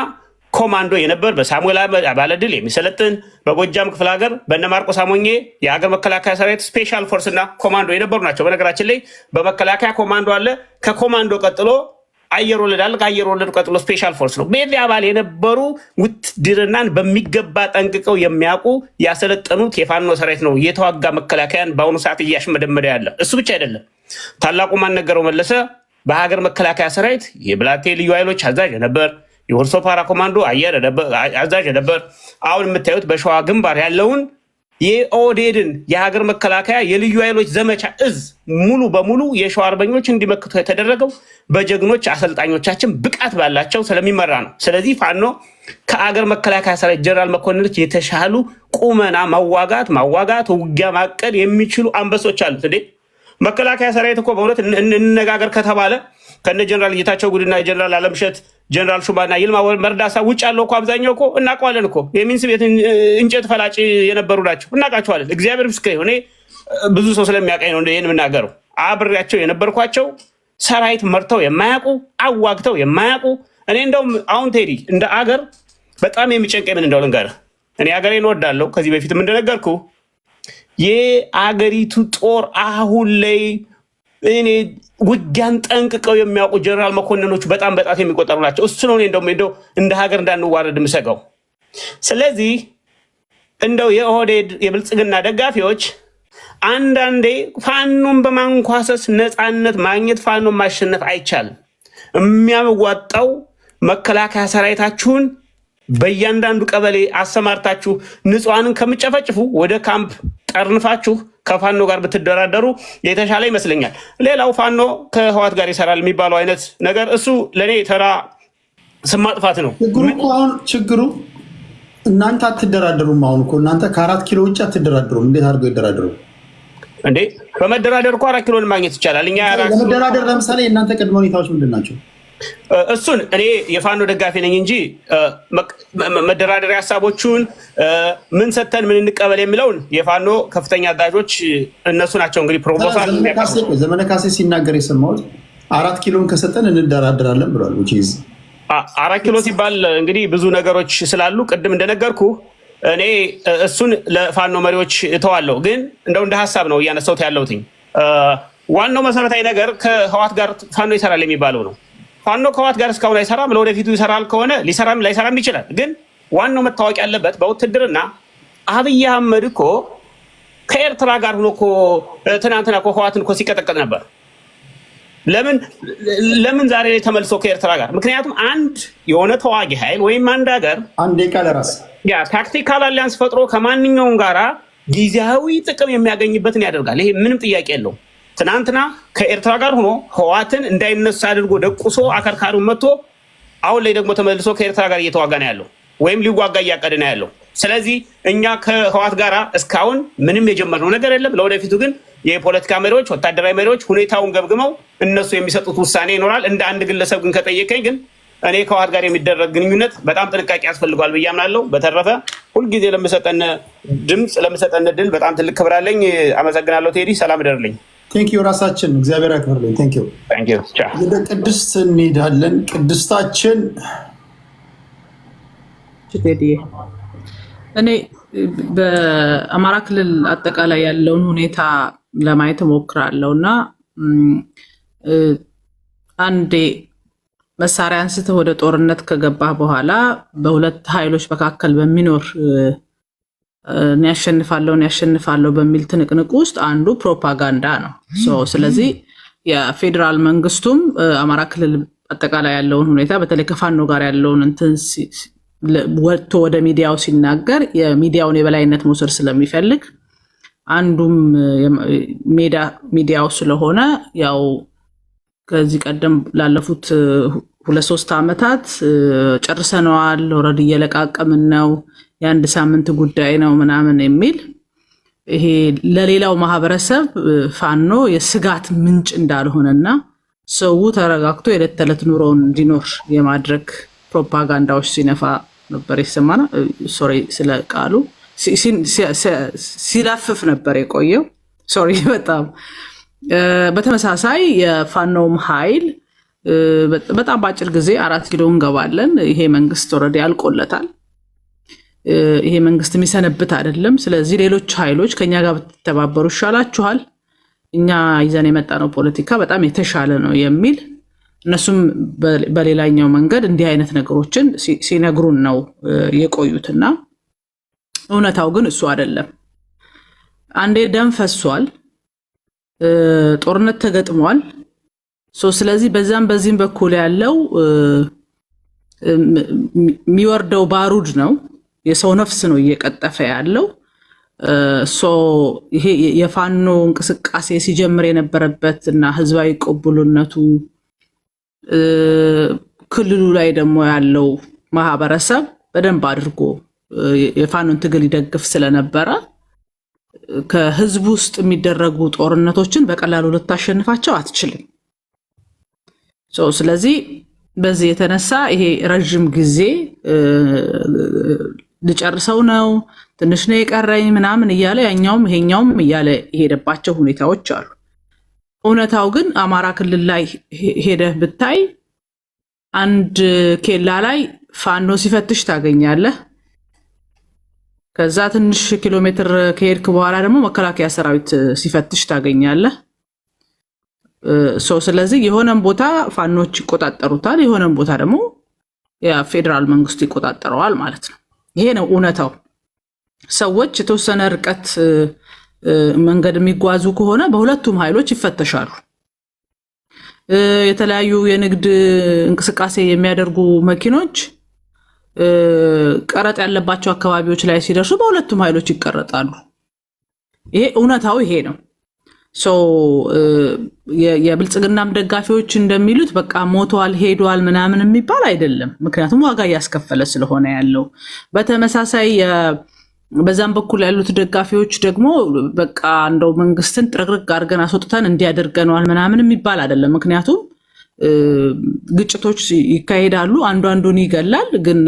ኮማንዶ የነበር በሳሙኤል ባለድል የሚሰለጥን በጎጃም ክፍለ ሀገር በእነ ማርቆስ አሞኜ የአገር መከላከያ ሰራዊት ስፔሻል ፎርስና ኮማንዶ የነበሩ ናቸው። በነገራችን ላይ በመከላከያ ኮማንዶ አለ፣ ከኮማንዶ ቀጥሎ አየር ወለድ አለ፣ ከአየር ወለድ ቀጥሎ ስፔሻል ፎርስ ነው። በዚህ አባል የነበሩ ውትድርናን በሚገባ ጠንቅቀው የሚያውቁ ያሰለጠኑት የፋኖ ሰራዊት ነው የተዋጋ መከላከያን በአሁኑ ሰዓት እያሽመደመደ ያለ። እሱ ብቻ አይደለም። ታላቁ ማነገረው መለሰ በሀገር መከላከያ ሰራዊት የብላቴ ልዩ ኃይሎች አዛዥ ነበር። የወርሶ ፓራ ኮማንዶ አየር አዛዥ ነበር። አሁን የምታዩት በሸዋ ግንባር ያለውን የኦህዴድን የሀገር መከላከያ የልዩ ኃይሎች ዘመቻ እዝ ሙሉ በሙሉ የሸዋ አርበኞች እንዲመክቱ የተደረገው በጀግኖች አሰልጣኞቻችን ብቃት ባላቸው ስለሚመራ ነው። ስለዚህ ፋኖ ከአገር መከላከያ ሰራዊት ጀነራል መኮንኖች የተሻሉ ቁመና ማዋጋት ውጊያ ማቀድ የሚችሉ አንበሶች አሉት። እንዴ መከላከያ ሰራዊት እኮ በእውነት እንነጋገር ከተባለ ከነ ጀነራል ጌታቸው ጉድና ጀነራል አለምሸት ጀነራል ሹማና ይልማ መርዳሳ ውጭ ያለው እኮ አብዛኛው እኮ እናውቀዋለን እኮ የሚንስ ቤት እንጨት ፈላጭ የነበሩ ናቸው፣ እናውቃቸዋለን። እግዚአብሔር ምስክሬ እኔ ብዙ ሰው ስለሚያውቀኝ ነው ይህን የምናገረው። አብሬያቸው የነበርኳቸው ሰራዊት መርተው የማያውቁ አዋግተው የማያውቁ። እኔ እንደውም አሁን ቴዲ እንደ አገር በጣም የሚጨንቀኝ ምን እንደው ልንገርህ። እኔ አገሬን እወዳለሁ። ከዚህ በፊትም እንደነገርኩ የአገሪቱ ጦር አሁን ላይ እኔ ውጊያን ጠንቅቀው የሚያውቁ ጀነራል መኮንኖቹ በጣም በጣት የሚቆጠሩ ናቸው። እሱ ነው እንደው እንደ ሀገር እንዳንዋረድ የምሰጋው። ስለዚህ እንደው የኦህዴድ የብልጽግና ደጋፊዎች አንዳንዴ ፋኖን በማንኳሰስ ነፃነት ማግኘት ፋኖን ማሸነፍ አይቻልም። የሚያዋጣው መከላከያ ሰራዊታችሁን በእያንዳንዱ ቀበሌ አሰማርታችሁ ንጹሃንን ከምጨፈጭፉ ወደ ካምፕ ጠርንፋችሁ ከፋኖ ጋር ብትደራደሩ የተሻለ ይመስለኛል። ሌላው ፋኖ ከህዋት ጋር ይሰራል የሚባለው አይነት ነገር እሱ ለእኔ ተራ ስም ማጥፋት ነው። ችግሩ እናንተ አትደራደሩም። አሁን እኮ እናንተ ከ4 ኪሎ ውጭ አትደራደሩም። እንዴት አድርገው ይደራደሩ እንዴ? በመደራደር እኮ 4 ኪሎን ማግኘት ይቻላል። እኛ ለመደራደር ለምሳሌ እናንተ ቅድመ ሁኔታዎች ምንድን ናቸው? እሱን እኔ የፋኖ ደጋፊ ነኝ እንጂ መደራደሪያ ሀሳቦቹን ምን ሰተን ምን እንቀበል የሚለውን የፋኖ ከፍተኛ አዛዦች እነሱ ናቸው። እንግዲህ ፕሮፖዛል ዘመነ ካሴ ሲናገር የሰማሁት 4 ኪሎን ከሰጠን እንደራደራለን ብሏል። 4 ኪሎ ሲባል እንግዲህ ብዙ ነገሮች ስላሉ ቅድም እንደነገርኩ እኔ እሱን ለፋኖ መሪዎች እተዋለሁ። ግን እንደው እንደ ሀሳብ ነው እያነሳሁት ያለሁትኝ። ዋናው መሰረታዊ ነገር ከህዋት ጋር ፋኖ ይሰራል የሚባለው ነው። ፋኖ ከህዋት ጋር እስካሁን አይሰራም። ለወደፊቱ ይሰራል ከሆነ ሊሰራም ላይሰራም ይችላል። ግን ዋናው መታወቅ ያለበት በውትድርና አብይ አህመድ እኮ ከኤርትራ ጋር ሆኖ እኮ ትናንትና እኮ ህዋትን እኮ ሲቀጠቀጥ ነበር። ለምን ዛሬ ላይ ተመልሶ ከኤርትራ ጋር? ምክንያቱም አንድ የሆነ ተዋጊ ኃይል ወይም አንድ ሀገር ታክቲካል አሊያንስ ፈጥሮ ከማንኛውም ጋራ ጊዜያዊ ጥቅም የሚያገኝበትን ያደርጋል። ይሄ ምንም ጥያቄ የለውም። ትናንትና ከኤርትራ ጋር ሆኖ ህዋትን እንዳይነሳ አድርጎ ደቁሶ አከርካሪውን መጥቶ አሁን ላይ ደግሞ ተመልሶ ከኤርትራ ጋር እየተዋጋ ነው ያለው ወይም ሊዋጋ እያቀደ ነው ያለው። ስለዚህ እኛ ከህዋት ጋር እስካሁን ምንም የጀመርነው ነገር የለም። ለወደፊቱ ግን የፖለቲካ መሪዎች፣ ወታደራዊ መሪዎች ሁኔታውን ገምግመው እነሱ የሚሰጡት ውሳኔ ይኖራል። እንደ አንድ ግለሰብ ግን ከጠየቀኝ ግን እኔ ከህዋት ጋር የሚደረግ ግንኙነት በጣም ጥንቃቄ ያስፈልገዋል ብዬ አምናለሁ። በተረፈ ሁልጊዜ ለምሰጠን ድምፅ ለምሰጠን ድል በጣም ትልቅ ክብር አለኝ። አመሰግናለሁ ቴዲ። ሰላም እደርልኝ። ቴንኪዩ ራሳችን እግዚአብሔር ያክብርልኝ። ቴንኪዩ። ወደ ቅድስት እንሄዳለን። ቅድስታችን እኔ በአማራ ክልል አጠቃላይ ያለውን ሁኔታ ለማየት እሞክራለሁ እና አንዴ መሳሪያ አንስተህ ወደ ጦርነት ከገባህ በኋላ በሁለት ኃይሎች መካከል በሚኖር ያሸንፋለሁ በሚል ትንቅንቅ ውስጥ አንዱ ፕሮፓጋንዳ ነው። ስለዚህ የፌዴራል መንግስቱም አማራ ክልል አጠቃላይ ያለውን ሁኔታ በተለይ ከፋኖ ጋር ያለውን እንትን ወጥቶ ወደ ሚዲያው ሲናገር የሚዲያውን የበላይነት መውሰድ ስለሚፈልግ አንዱም ሚዲያው ስለሆነ ያው ከዚህ ቀደም ላለፉት 2-3 ዓመታት ጨርሰናል ኦሬዲ እየለቃቀምን ነው የአንድ ሳምንት ጉዳይ ነው ምናምን የሚል ይሄ ለሌላው ማህበረሰብ ፋኖ የስጋት ምንጭ እንዳልሆነና ሰው ተረጋግቶ የዕለት ተዕለት ኑሮውን እንዲኖር የማድረግ ፕሮፓጋንዳዎች ሲነፋ ነበር የሰማነው። ሶሪ ስለ ቃሉ ሲላፍፍ ነበር የቆየው። ሶሪ በጣም በተመሳሳይ የፋኖም ኃይል በጣም በአጭር ጊዜ 4 ኪሎ እንገባለን። ይሄ መንግስት ኦሬዲ አልቆለታል። ይሄ መንግስት የሚሰነብት አይደለም። ስለዚህ ሌሎች ኃይሎች ከኛ ጋር ተባበሩ ይሻላችኋል፣ እኛ ይዘን የመጣነው ፖለቲካ በጣም የተሻለ ነው የሚል እነሱም በሌላኛው መንገድ እንዲህ አይነት ነገሮችን ሲነግሩን ነው የቆዩትና እውነታው ግን እሱ አይደለም። አንዴ ደም ፈሷል፣ ጦርነት ተገጥሟል። ስለዚህ በዛም በዚህም በኩል ያለው የሚወርደው ባሩድ ነው፣ የሰው ነፍስ ነው እየቀጠፈ ያለው። ይሄ የፋኖ እንቅስቃሴ ሲጀምር የነበረበት እና ህዝባዊ ቅቡልነቱ ክልሉ ላይ ደግሞ ያለው ማህበረሰብ በደንብ አድርጎ የፋኖን ትግል ይደግፍ ስለነበረ ከህዝቡ ውስጥ የሚደረጉ ጦርነቶችን በቀላሉ ልታሸንፋቸው አትችልም። ስለዚህ በዚህ የተነሳ ይሄ ረጅም ጊዜ ልጨርሰው ነው ትንሽ ነው የቀረኝ ምናምን እያለ ያኛውም ይሄኛውም እያለ የሄደባቸው ሁኔታዎች አሉ። እውነታው ግን አማራ ክልል ላይ ሄደህ ብታይ አንድ ኬላ ላይ ፋኖ ሲፈትሽ ታገኛለህ። ከዛ ትንሽ ኪሎ ሜትር ከሄድክ በኋላ ደግሞ መከላከያ ሰራዊት ሲፈትሽ ታገኛለህ። ስለዚህ የሆነን ቦታ ፋኖች ይቆጣጠሩታል፣ የሆነን ቦታ ደግሞ የፌደራል መንግስቱ ይቆጣጠረዋል ማለት ነው። ይሄ ነው እውነታው። ሰዎች የተወሰነ ርቀት መንገድ የሚጓዙ ከሆነ በሁለቱም ኃይሎች ይፈተሻሉ። የተለያዩ የንግድ እንቅስቃሴ የሚያደርጉ መኪኖች ቀረጥ ያለባቸው አካባቢዎች ላይ ሲደርሱ በሁለቱም ኃይሎች ይቀረጣሉ። ይሄ እውነታው ይሄ ነው። የብልጽግናም ደጋፊዎች እንደሚሉት በቃ ሞቷል ሄዷል ምናምን የሚባል አይደለም። ምክንያቱም ዋጋ እያስከፈለ ስለሆነ ያለው። በተመሳሳይ በዛም በኩል ያሉት ደጋፊዎች ደግሞ በቃ እንደው መንግስትን ጥርግርግ አድርገን አስወጥተን እንዲያደርገነዋል ምናምን የሚባል አይደለም። ምክንያቱም ግጭቶች ይካሄዳሉ፣ አንዱ አንዱን ይገላል። ግን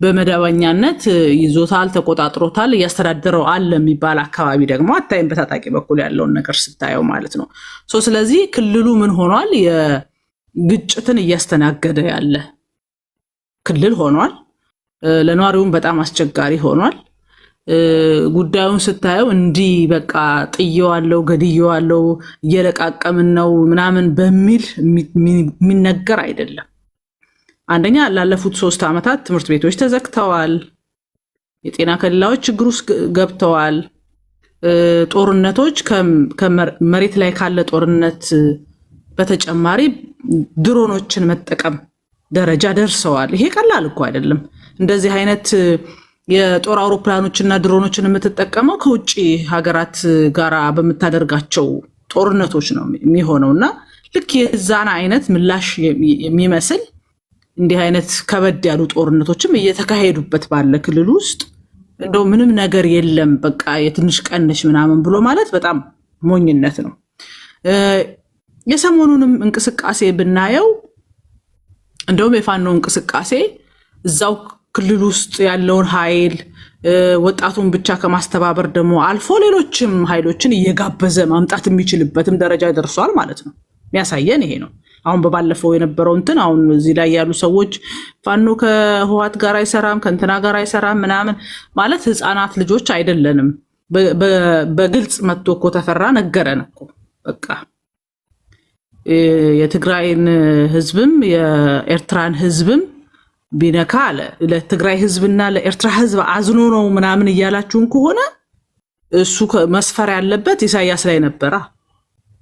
በመደበኛነት ይዞታል፣ ተቆጣጥሮታል፣ እያስተዳደረው አለ የሚባል አካባቢ ደግሞ አታይም፣ በታጣቂ በኩል ያለውን ነገር ስታየው ማለት ነው። ስለዚህ ክልሉ ምን ሆኗል? የግጭትን እያስተናገደ ያለ ክልል ሆኗል። ለነዋሪውም በጣም አስቸጋሪ ሆኗል። ጉዳዩን ስታየው እንዲህ በቃ ጥየዋለው ገድየዋለው እየለቃቀምን ነው ምናምን በሚል የሚነገር አይደለም። አንደኛ ላለፉት 3 ዓመታት ትምህርት ቤቶች ተዘግተዋል፣ የጤና ከለላዎች ችግር ውስጥ ገብተዋል። ጦርነቶች ከመሬት ላይ ካለ ጦርነት በተጨማሪ ድሮኖችን መጠቀም ደረጃ ደርሰዋል። ይሄ ቀላል እኮ አይደለም። እንደዚህ አይነት የጦር አውሮፕላኖችና ድሮኖችን የምትጠቀመው ከውጭ ሀገራት ጋራ በምታደርጋቸው ጦርነቶች ነው የሚሆነውና ልክ የዛና አይነት ምላሽ የሚመስል እንዲህ አይነት ከበድ ያሉ ጦርነቶችም እየተካሄዱበት ባለ ክልል ውስጥ እንደው ምንም ነገር የለም በቃ የትንሽ ቀንሽ ምናምን ብሎ ማለት በጣም ሞኝነት ነው። የሰሞኑንም እንቅስቃሴ ብናየው እንደውም የፋኖ እንቅስቃሴ እዛው ክልል ውስጥ ያለውን ኃይል ወጣቱን ብቻ ከማስተባበር ደግሞ አልፎ ሌሎችም ኃይሎችን እየጋበዘ ማምጣት የሚችልበትም ደረጃ ደርሷል ማለት ነው። የሚያሳየን ይሄ ነው። አሁን በባለፈው የነበረው እንትን አሁን እዚህ ላይ ያሉ ሰዎች ፋኖ ከህወሓት ጋር አይሰራም ከእንትና ጋር አይሰራም ምናምን ማለት ህፃናት ልጆች አይደለንም። በግልጽ መጥቶ እኮ ተፈራ ነገረን እኮ በቃ የትግራይን ህዝብም የኤርትራን ህዝብም ቢነካ አለ ለትግራይ ህዝብና ለኤርትራ ህዝብ አዝኖ ነው ምናምን እያላችሁን ከሆነ እሱ መስፈር ያለበት ኢሳያስ ላይ ነበረ።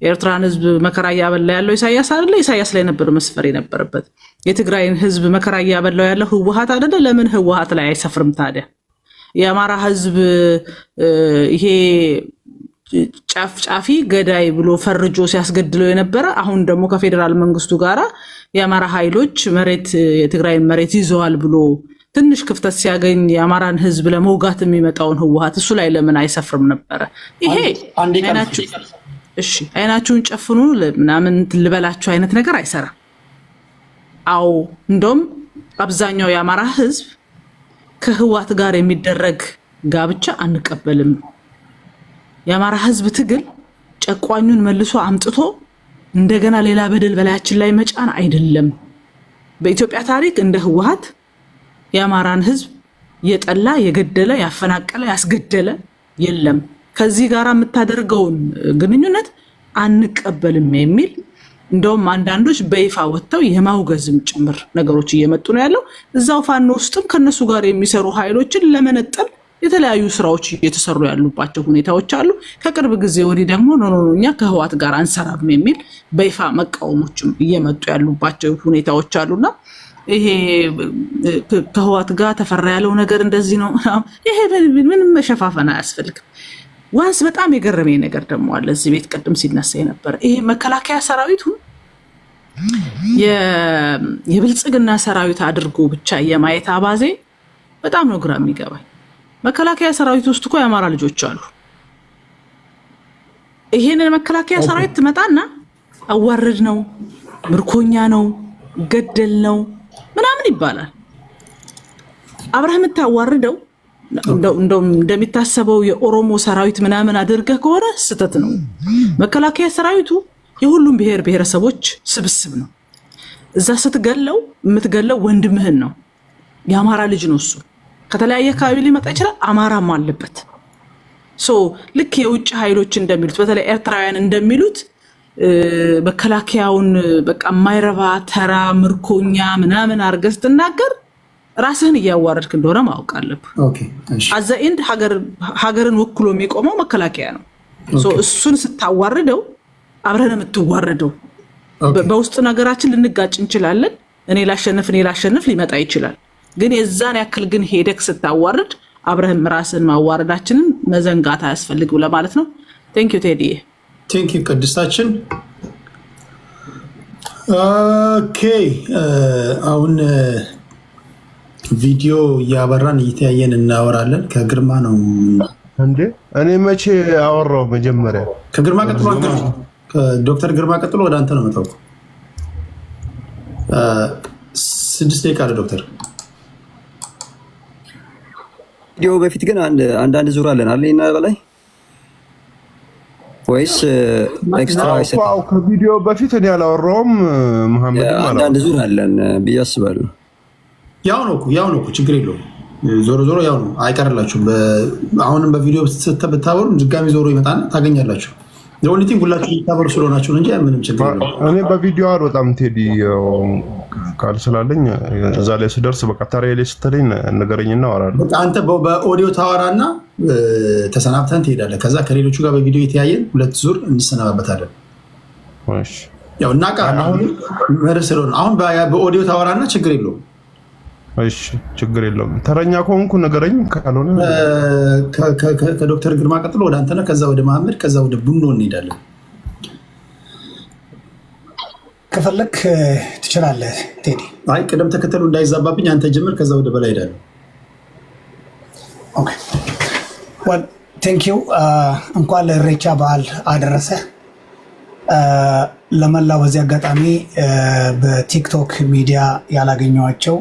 የኤርትራን ህዝብ መከራ እያበላ ያለው ኢሳያስ አይደለ? ኢሳያስ ላይ ነበር መስፈር የነበረበት። የትግራይን ህዝብ መከራ እያበላው ያለው ህወሓት አይደለ? ለምን ህወሓት ላይ አይሰፍርም ታዲያ? የአማራ ህዝብ ይሄ ጫፍጫፊ ገዳይ ብሎ ፈርጆ ሲያስገድለው የነበረ አሁን ደግሞ ከፌዴራል መንግስቱ ጋራ የአማራ ኃይሎች መሬት የትግራይን መሬት ይዘዋል ብሎ ትንሽ ክፍተት ሲያገኝ የአማራን ህዝብ ለመውጋት የሚመጣውን ህወሓት እሱ ላይ ለምን አይሰፍርም ነበረ? ይሄ አይናችሁን ጨፍኑ ምናምን ልበላችሁ አይነት ነገር አይሰራም። አዎ እንደውም አብዛኛው የአማራ ህዝብ ከህወሓት ጋር የሚደረግ ጋብቻ አንቀበልም። የአማራ ህዝብ ትግል ጨቋኙን መልሶ አምጥቶ እንደገና ሌላ በደል በላያችን ላይ መጫን አይደለም። በኢትዮጵያ ታሪክ እንደ ህወሓት የአማራን ህዝብ የጠላ የገደለ ያፈናቀለ ያስገደለ የለም። ከዚህ ጋር የምታደርገውን ግንኙነት አንቀበልም የሚል እንደውም አንዳንዶች በይፋ ወጥተው የማውገዝም ጭምር ነገሮች እየመጡ ነው ያለው። እዛው ፋኖ ውስጥም ከነሱ ጋር የሚሰሩ ኃይሎችን ለመነጠል የተለያዩ ስራዎች እየተሰሩ ያሉባቸው ሁኔታዎች አሉ። ከቅርብ ጊዜ ወዲህ ደግሞ እኛ ከህወሓት ጋር አንሰራም የሚል በይፋ መቃወሞችም እየመጡ ያሉባቸው ሁኔታዎች አሉና ይሄ ከህወሓት ጋር ተፈራ ያለው ነገር እንደዚህ ነው። ይሄ ምንም መሸፋፈን አያስፈልግም። ዋንስ በጣም የገረመኝ ነገር ደግሞ አለ እዚህ ቤት ቀደም ሲነሳ ነበር። ይሄ መከላከያ ሰራዊቱ የብልጽግና ሰራዊት አድርጎ ብቻ የማየት አባዜ በጣም ነው ግራ የሚገባኝ። መከላከያ ሰራዊት ውስጥ እኮ የአማራ ልጆች አሉ። ይሄንን መከላከያ ሰራዊት ትመጣና አዋርድ ነው፣ ምርኮኛ ነው፣ ገደል ነው ምናምን ይባላል። አብርሃም ታዋርደው እንደሚታሰበው የኦሮሞ ሰራዊት ምናምን አድርገህ ከሆነ ስተት ነው። መከላከያ ሰራዊቱ የሁሉም ብሔር ብሔረሰቦች ስብስብ ነው። እዛ ስትገለው የምትገለው ወንድምህን ነው። የአማራ ልጅ ነው እሱ። ከተለያየ አካባቢ ሊመጣ ይችላል። አማራም አለበት። ልክ የውጭ ኃይሎች እንደሚሉት በተለይ ኤርትራውያን እንደሚሉት መከላከያውን በቃ የማይረባ ተራ ምርኮኛ ምናምን አድርገህ ስትናገር ራስህን እያዋረድክ እንደሆነ ማወቅ አለብህ። አዘኢንድ ሀገርን ወክሎ የሚቆመው መከላከያ ነው። እሱን ስታዋርደው አብረን የምትዋረደው በውስጥ ነገራችን ልንጋጭ እንችላለን። እኔ ላሸንፍ ሊመጣ ይችላል። ግን የዛን ያክል ግን ሄደክ ስታዋርድ አብረህም ራስን ማዋረዳችንን መዘንጋት አያስፈልግም ለማለት ነው። ቴንክ ዩ ቴዲ። ቴንክ ዩ ቅድስታችን። ኦኬ አሁን ቪዲዮ እያበራን እየተያየን እናወራለን። ከግርማ ነው እንዴ? እኔ መቼ አወራው? መጀመሪያ ከግርማ ቀጥሎ ከዶክተር ግርማ ቀጥሎ ወደ አንተ ነው መጣው። 6 ደቂቃ አለ ዶክተር። ቪዲዮ በፊት ግን አንዳንድ ዙር አለን አለና በላይ ወይስ ኤክስትራ አይሰጣው? ከቪዲዮ በፊት እኔ አላወራውም። መሐመድ ማለት አንዳንድ ዙር አለን ብዬ አስባለሁ። ያው ነው እኮ ችግር የለውም። ዞሮ ያው ነው፣ አይቀርላችሁም። አሁንም በቪዲዮ ብታበሩ ድጋሚ ዞሮ ይመጣና ታገኛላችሁ። ለኦንሊቲንግ ሁላችሁ ታበሩ ስለሆናችሁ እንጂ ምንም ችግር የለውም። እኔ በቪዲዮ አልወጣም ቴዲ ቃል ስላለኝ እዛ ላይ ስደርስ በቃ ታሪያ ላይ ስትለኝ ነገረኝና አወራለሁ። አንተ በኦዲዮ ታወራና ተሰናብተን ትሄዳለህ። ከዛ ከሌሎቹ ጋር በቪዲዮ የተያየን 2 ዙር እንሰናባበታለን። እሺ ያው እናቃ አሁን በኦዲዮ ታወራና ችግር የለውም። እሺ ችግር የለውም። ተረኛ ከሆንኩ ነገረኝ፣ ካልሆነ ከዶክተር ግርማ ቀጥሎ ወደ አንተና ከዛ ወደ መሐመድ ከዛ ወደ ቡኖ እንሄዳለን። ከፈለክ ትችላለህ ቴዲ። አይ ቅደም ተከተሉ እንዳይዛባብኝ አንተ ጀምር፣ ከዛ ወደ በላይ ሄዳለሁ። ኦኬ ወል ቴንክ ዩ። እንኳን ለኢሬቻ በዓል አደረሰ። ለመላው በዚህ አጋጣሚ በቲክቶክ ሚዲያ ያላገኘኋቸው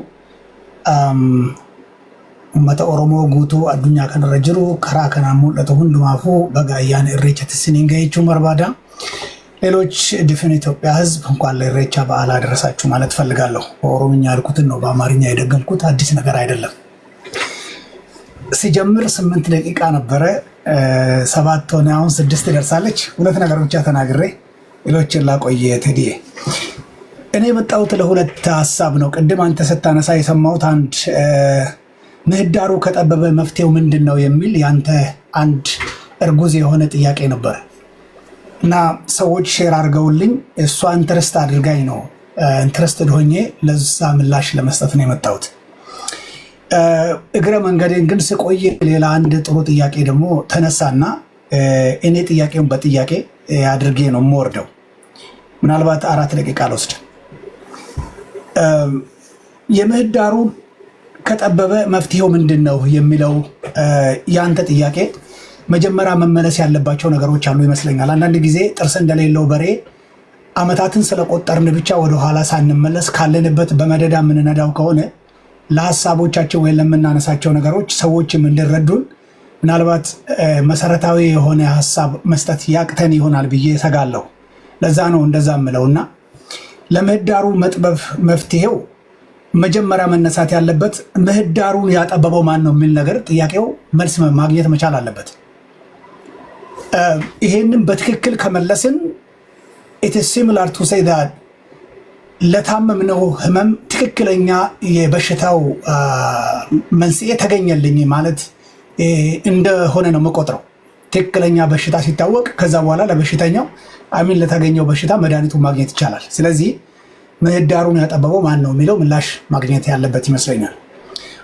ኡመተ ኦሮሞ ጉቱ አዱኛ ከነረ ጅሩ ከራ ከና ሙለተ ሁንዱማፉ በጋያን ኢሬቻ ትስኒን ገይቹ መርባዳ ሌሎች ድፍን ኢትዮጵያ ህዝብ እንኳን ለኢሬቻ በዓል አደረሳችሁ ማለት ፈልጋለሁ። በኦሮምኛ ያልኩትን ነው በአማርኛ የደገምኩት፣ አዲስ ነገር አይደለም። ሲጀምር 8 ደቂቃ ነበረ፣ 7 ሆነ፣ አሁን 6 ደርሳለች። 2 ነገር ብቻ ተናግሬ ሌሎችን ላቆየ ቴዲዬ። እኔ የመጣሁት ለ2 ሀሳብ ነው። ቅድም አንተ ስታነሳ የሰማሁት አንድ ምህዳሩ ከጠበበ መፍትሄው ምንድን ነው የሚል ያንተ አንድ እርጉዝ የሆነ ጥያቄ ነበረ። እና ሰዎች ሼር አድርገውልኝ እሷ ኢንትረስት አድርጋኝ ነው ኢንትረስትድ ሆኜ ለዛ ምላሽ ለመስጠት ነው የመጣሁት። እግረ መንገዴን ግን ስቆይ ሌላ አንድ ጥሩ ጥያቄ ደግሞ ተነሳና እኔ ጥያቄውን በጥያቄ አድርጌ ነው የምወርደው። ምናልባት 4 ደቂቃ ልወስድ። የምህዳሩ ከጠበበ መፍትሄው ምንድን ነው የሚለው ያንተ ጥያቄ መጀመሪያ መመለስ ያለባቸው ነገሮች አሉ ይመስለኛል። አንዳንድ ጊዜ ጥርስ እንደሌለው በሬ ዓመታትን ስለቆጠርን ብቻ ወደኋላ ሳንመለስ ካለንበት በመደዳ የምንነዳው ከሆነ ለሀሳቦቻቸው ወይም ለምናነሳቸው ነገሮች ሰዎችም እንዲረዱን ምናልባት መሰረታዊ የሆነ ሀሳብ መስጠት ያቅተን ይሆናል ብዬ እሰጋለሁ። ለዛ ነው እንደዛ የምለውና ለምህዳሩ መጥበብ መፍትሄው መጀመሪያ መነሳት ያለበት ምህዳሩን ያጠበበው ማን ነው የሚል ነገር ጥያቄው መልስ ማግኘት መቻል አለበት። ይሄንን በትክክል ከመለስን it is similar to say that ለታመምነው ህመም ትክክለኛ የበሽታው መንስኤ ተገኘልኝ ማለት እንደሆነ ነው መቆጥረው። ትክክለኛ በሽታ ሲታወቅ ከዛ በኋላ ለበሽተኛው ለተገኘው በሽታ መድኃኒቱን ማግኘት ይቻላል። ስለዚህ ምህዳሩን ያጠበበው ማን ነው የሚለው ምላሽ ማግኘት ያለበት ይመስለኛል።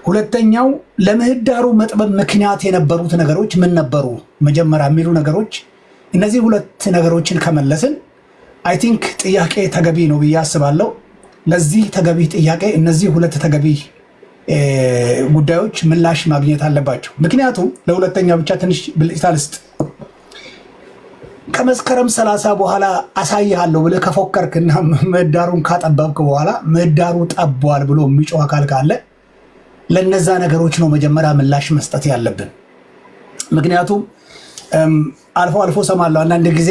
ሁለተኛው ለምህዳሩ መጥበብ ምክንያት የነበሩት ነገሮች ምን ነበሩ መጀመሪያ የሚሉ ነገሮች፣ እነዚህ 2 ነገሮችን ከመለስን አይ ቲንክ ጥያቄ ተገቢ ነው ብዬ አስባለሁ። ለዚህ ተገቢ ጥያቄ እነዚህ 2 ተገቢ ጉዳዮች ምላሽ ማግኘት አለባቸው። ምክንያቱም ለሁለተኛ ብቻ ትንሽ ብልጭታ ልስጥ። ከመስከረም 30 በኋላ አሳይሃለሁ ብለህ ከፎከርክና ምህዳሩን ካጠበብክ በኋላ ምህዳሩ ጠቧል ብሎ የሚጮህ አካል ካለ ለነዛ ነገሮች ነው መጀመሪያ ምላሽ መስጠት ያለብን። ምክንያቱም አልፎ አልፎ ሰማለሁ አንዳንድ ጊዜ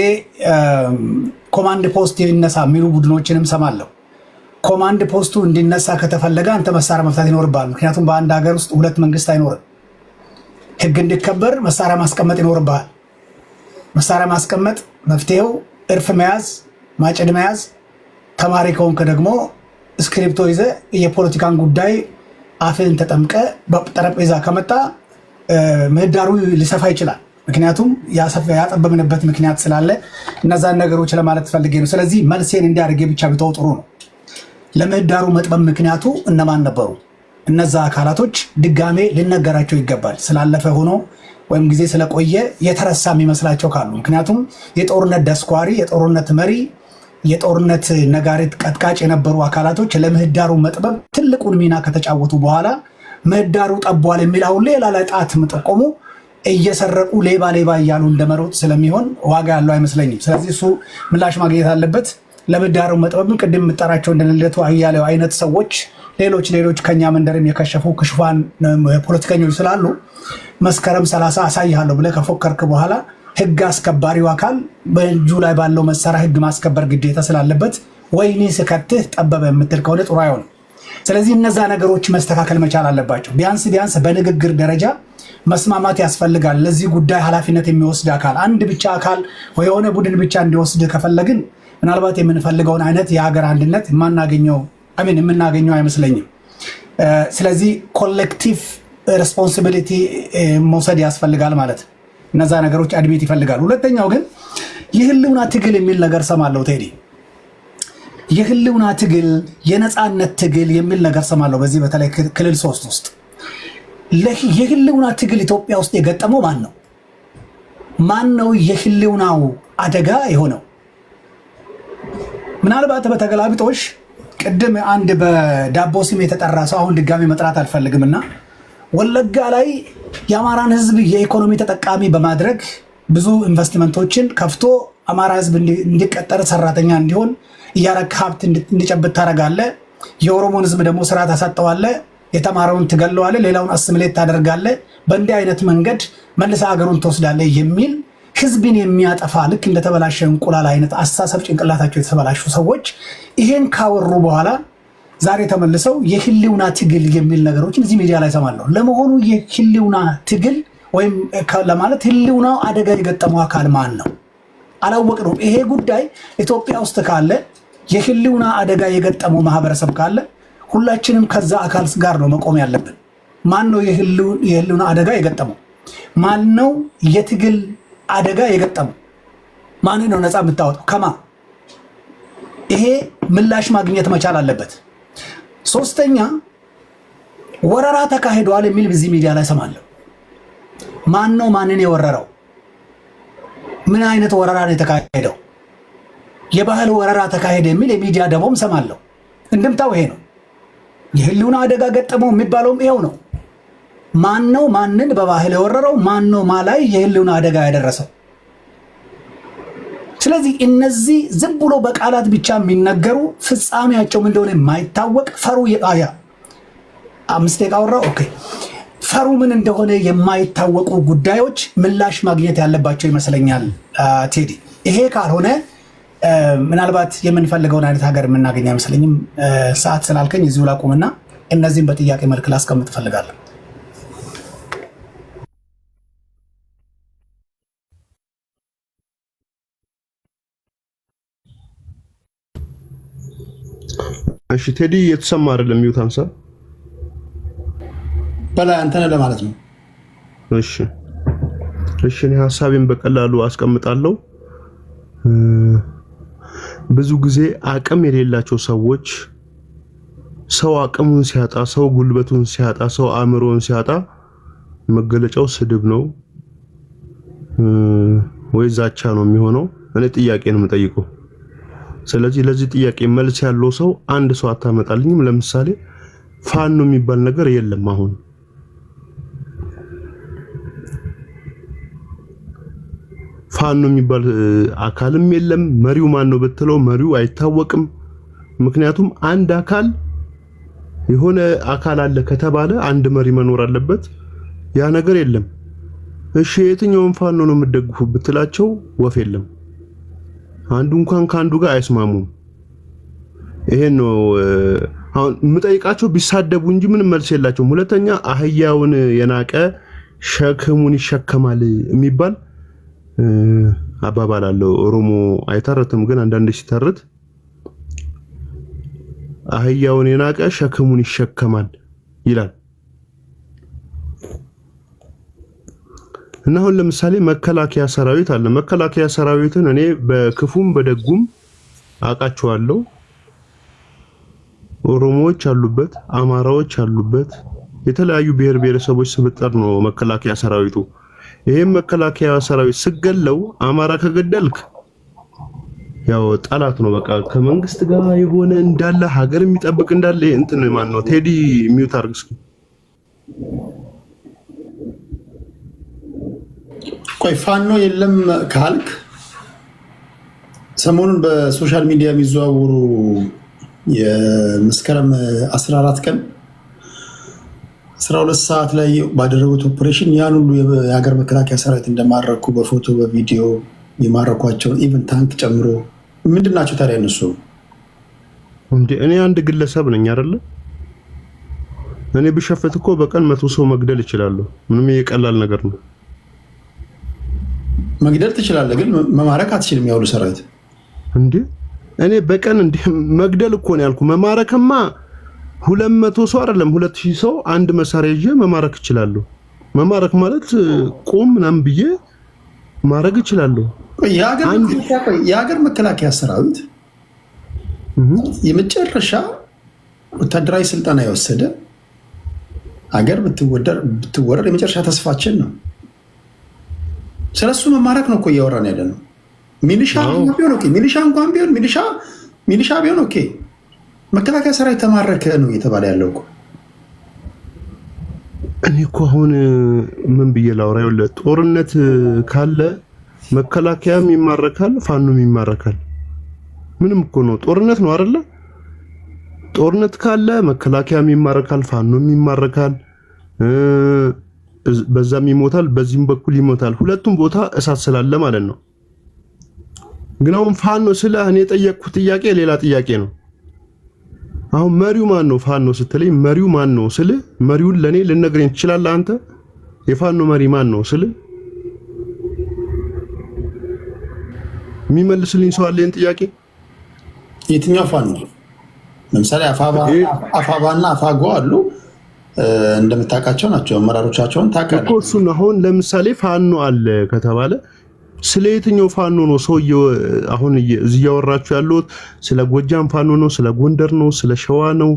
ኮማንድ ፖስት ይነሳ የሚሉ ቡድኖችንም ሰማለሁ። ኮማንድ ፖስቱ እንዲነሳ ከተፈለገ አንተ መሳሪያ መፍታት ይኖርብሃል። ምክንያቱም በአንድ ሀገር ውስጥ 2 መንግስት አይኖርም። ህግ እንዲከበር መሳሪያ ማስቀመጥ ይኖርብሃል። መሳሪያ ማስቀመጥ መፍትሄው እርፍ መያዝ፣ ማጭድ መያዝ፣ ተማሪ ከሆንክ ደግሞ ስክሪፕቶ ይዘ የፖለቲካን ጉዳይ አፍን ተጠምቀ በጠረጴዛ ከመጣ ምህዳሩ ሊሰፋ ይችላል። ምክንያቱም ያጠበብንበት ምክንያት ስላለ እነዛን ነገሮች ለማለት ፈልጌ ነው። ስለዚህ መልሴን እንዲያደርጌ ብቻ ብተው ጥሩ ነው። ለምህዳሩ መጥበብ ምክንያቱ እነማን ነበሩ? እነዛ አካላቶች ድጋሜ ሊነገራቸው ይገባል። ስላለፈ ሆኖ ወይም ጊዜ ስለቆየ የተረሳ የሚመስላቸው ካሉ፣ ምክንያቱም የጦርነት ደስኳሪ፣ የጦርነት መሪ፣ የጦርነት ነጋሪት ቀጥቃጭ የነበሩ አካላቶች ለምህዳሩ መጥበብ ትልቁን ሚና ከተጫወቱ በኋላ ምህዳሩ ጠቧል የሚል አሁን ሌላ ላይ ጣት መጠቆሙ እየሰረቁ ሌባ ሌባ እያሉ እንደመሮጥ ስለሚሆን ዋጋ ያለው አይመስለኝም። ስለዚህ እሱ ምላሽ ማግኘት አለበት። ለምህዳሩ መጥበብ ቅድም የምጠራቸው እንደልደቱ አያሌው አይነት ሰዎች ሌሎች ከኛ መንደርም የከሸፉ ክሽፋን ፖለቲከኞች ስላሉ መስከረም 30 አሳይሃለሁ ብለህ ከፎከርክ በኋላ ህግ አስከባሪው አካል በእጁ ላይ ባለው መሳሪያ ህግ ማስከበር ግዴታ ስላለበት ወይኔ ስከትህ ጠበበ የምትል ከሆነ ጥሩ አይሆንም። ስለዚህ እነዛ ነገሮች መስተካከል መቻል አለባቸው። ቢያንስ በንግግር ደረጃ መስማማት ያስፈልጋል። ለዚህ ጉዳይ ኃላፊነት የሚወስድ አካል አንድ ብቻ አካል ወይ የሆነ ቡድን ብቻ እንዲወስድ ከፈለግን ምናልባት የምንፈልገውን አይነት የሀገር አንድነት የምናገኘው አይመስለኝም። ስለዚህ ኮሌክቲቭ ሬስፖንሲቢሊቲ መውሰድ ያስፈልጋል ማለት ነው። እነዛ ነገሮች አድሜት ይፈልጋሉ። ሁለተኛው ግን የህልውና ትግል የሚል ነገር ሰማለሁ ቴዲ። የህልውና ትግል፣ የነፃነት ትግል የሚል ነገር ሰማለሁ። በዚህ በተለይ ክልል 3 ውስጥ የህልውና ትግል ኢትዮጵያ ውስጥ የገጠመው ማን ነው? ማን ነው የህልውናው አደጋ የሆነው? ምናልባት በተገላቢጦሽ ቅድም አንድ በዳቦ ስም የተጠራ ሰው አሁን ድጋሚ መጥራት አልፈልግምና ወለጋ ላይ የአማራን ህዝብ የኢኮኖሚ ተጠቃሚ በማድረግ ብዙ ኢንቨስትመንቶችን ከፍቶ አማራ ህዝብ እንዲቀጠር ሰራተኛ እንዲሆን እያረክ ሀብት እንዲጨብጥ ታደርጋለህ። የኦሮሞን ህዝብ ደግሞ ስራ ታሳጠዋለህ። የተማረውን ትገለዋለህ፣ ሌላውን አስምሌት ታደርጋለህ። በእንዲህ አይነት መንገድ መልሰ ሀገሩን ትወስዳለህ የሚል ህዝብን የሚያጠፋ ልክ እንደተበላሸ እንቁላል አይነት አስተሳሰብ ጭንቅላታቸው የተበላሹ ሰዎች ይሄን ካወሩ በኋላ ዛሬ ተመልሰው የህልውና ትግል የሚል ነገሮችን እዚህ ሚዲያ ላይ ሰማለሁ። ለመሆኑ የህልውና ትግል ወይም ለማለት ህልውናው አደጋ የገጠመው አካል ማን ነው? አላወቅነውም። ይሄ ጉዳይ ኢትዮጵያ ውስጥ ካለ የህልውና አደጋ የገጠመው ማህበረሰብ ካለ ሁላችንም ከዛ አካል ጋር ነው መቆም ያለብን። ማን ነው የህልውና አደጋ የገጠመው? ማን ነው የትግል አደጋ የገጠመው? ማንን ነው ነፃ የምታወጣው? ከማ ይሄ ምላሽ ማግኘት መቻል አለበት። ሶስተኛ ወረራ ተካሂዷል የሚል በዚህ ሚዲያ ላይ ሰማለሁ። ማን ነው ማንን የወረረው? ምን አይነት ወረራ ነው የተካሄደው? የባህል ወረራ ተካሄደ የሚል የሚዲያ ደቦም ሰማለሁ። እንድምታው ይሄ ነው። የህልውና አደጋ ገጠመው የሚባለውም ይሄው ነው። ማን ነው ማንን በባህል የወረረው? ማን ነው ማ ላይ የህልውና አደጋ ያደረሰው? ስለዚህ እነዚህ ዝም ብሎ በቃላት ብቻ የሚነገሩ ፍጻሜያቸው ምን እንደሆነ የማይታወቅ ፈሩ የአያ 5 ደቂቃ አወራው። ኦኬ ፈሩ ምን እንደሆነ የማይታወቁ ጉዳዮች ምላሽ ማግኘት ያለባቸው ይመስለኛል ቴዲ። ይሄ ካልሆነ ምናልባት የምንፈልገውን አይነት ሀገር የምናገኝ አይመስለኝም። ሰዓት ስላልከኝ እዚሁ ላቁምና እነዚህም በጥያቄ መልክ ላስቀምጥ እፈልጋለሁ። እሺ ቴዲ የተሰማ አይደለም። ሚውት አንሳ በላይ አንተ ነህ ለማለት ነው። እሺ እኔ ሐሳቤን በቀላሉ አስቀምጣለሁ። ብዙ ጊዜ አቅም የሌላቸው ሰዎች ሰው አቅሙን ሲያጣ፣ ሰው ጉልበቱን ሲያጣ፣ ሰው አእምሮን ሲያጣ መገለጫው ስድብ ነው ወይ ዛቻ ነው የሚሆነው? እኔ ጥያቄ ነው የምጠይቀው። ስለዚህ ለዚህ ጥያቄ መልስ ያለው ሰው አንድ ሰው አታመጣልኝም። ለምሳሌ ፋኖ የሚባል ነገር የለም። አሁን ፋኖ የሚባል አካልም የለም። መሪው ማን ነው ብትለው መሪው አይታወቅም። ምክንያቱም አንድ አካል የሆነ አካል አለ ከተባለ አንድ መሪ መኖር አለበት። ያ ነገር የለም። እሺ የትኛውን ፋኖ ነው የምትደግፉ ብትላቸው ወፍ የለም። አንዱ እንኳን ከአንዱ ጋር አይስማሙም። ይሄን ነው አሁን የምጠይቃቸው። ቢሳደቡ እንጂ ምንም መልስ የላቸውም። ሁለተኛ አህያውን የናቀ ሸክሙን ይሸከማል የሚባል አባባል አለው። ኦሮሞ አይተረትም፣ ግን አንዳንድ ሲተርት አህያውን የናቀ ሸክሙን ይሸከማል ይላል። እና አሁን ለምሳሌ መከላከያ ሰራዊት አለ። መከላከያ ሰራዊትን እኔ በክፉም በደጉም አውቃቸዋለሁ። ኦሮሞዎች አሉበት፣ አማራዎች አሉበት፣ የተለያዩ ብሔር ብሔረሰቦች ስብጥር ነው መከላከያ ሰራዊቱ። ይሄም መከላከያ ሰራዊት ስገለው አማራ ከገደልክ ያው ጠላት ነው። በቃ ከመንግስት ጋር የሆነ እንዳለ ሀገር የሚጠብቅ እንዳለ እንትን ማን ነው? ቴዲ ሚውት አድርግ እስኪ። ቆይ ፋኖ የለም ካልክ ሰሞኑን በሶሻል ሚዲያ የሚዘዋወሩ የመስከረም 14 ቀን 12 ሰዓት ላይ ባደረጉት ኦፕሬሽን ያን ሁሉ የሀገር መከላከያ ሰራዊት እንደማረኩ በፎቶ በቪዲዮ የማረኳቸውን ኢቨን ታንክ ጨምሮ ምንድን ናቸው ታዲያ እነሱ? እንዴ እኔ አንድ ግለሰብ ነኝ አይደለ? እኔ ብሸፍት እኮ በቀን 100 ሰው መግደል እችላለሁ። ምንም የቀላል ነገር ነው። መግደል ትችላለህ፣ ግን መማረክ አትችልም። ያውሉ ሰራዊት እንዴ እኔ በቀን እንዴ መግደል እኮ ነው ያልኩ። መማረክማ 200 ሰው አይደለም 2000 ሰው አንድ መሳሪያ ይዤ መማረክ እችላለሁ። መማረክ ማለት ቆም ምናምን ብዬ ማረግ እችላለሁ። የሀገር መከላከያ ሰራዊት የመጨረሻ ወታደራዊ ስልጠና የወሰደ ሀገር ብትወረር የመጨረሻ ተስፋችን ነው። ስለሱ መማረክ ነው እኮ እያወራን ያለ ነው። ሚሊሻ ቢሆን ኦኬ፣ ሚሊሻ እንኳን ቢሆን ሚሊሻ ቢሆን ኦኬ፣ መከላከያ ሰራዊት ተማረከ ነው እየተባለ ያለው እኮ። እኔ እኮ አሁን ምን ብዬ ላውራ? ይኸውልህ ጦርነት ካለ መከላከያም ይማረካል፣ ፋኖም ይማረካል። ምንም እኮ ነው፣ ጦርነት ነው አይደለ? ጦርነት ካለ መከላከያም ይማረካል፣ ፋኖም ይማረካል፣ በዛም ይሞታል፣ በዚህም በኩል ይሞታል። ሁለቱም ቦታ እሳት ስላለ ማለት ነው። ግን አሁን ፋኖ ስለ እኔ የጠየቅኩት ጥያቄ ሌላ ጥያቄ ነው። አሁን መሪው ማን ነው? ፋኖ ስትለኝ መሪው ማን ነው ስል መሪውን ለኔ ልነግረኝ ትችላለህ አንተ? የፋኖ መሪ ማን ነው ስል የሚመልስልኝ ሰው አለ? ይሄን ጥያቄ የትኛው ፋኖ? ለምሳሌ አፋባና አፋጎ አሉ፣ እንደምታውቃቸው ናቸው። አመራሮቻቸውን ታውቃለህ እኮ። እሱን አሁን ለምሳሌ ፋኖ አለ ከተባለ ስለ የትኛው ፋኖ ነው ሰውዬው አሁን እዚህ ያወራችሁ ያለው? ስለ ጎጃም ፋኖ ነው? ስለ ጎንደር ነው? ስለ ሸዋ ነው?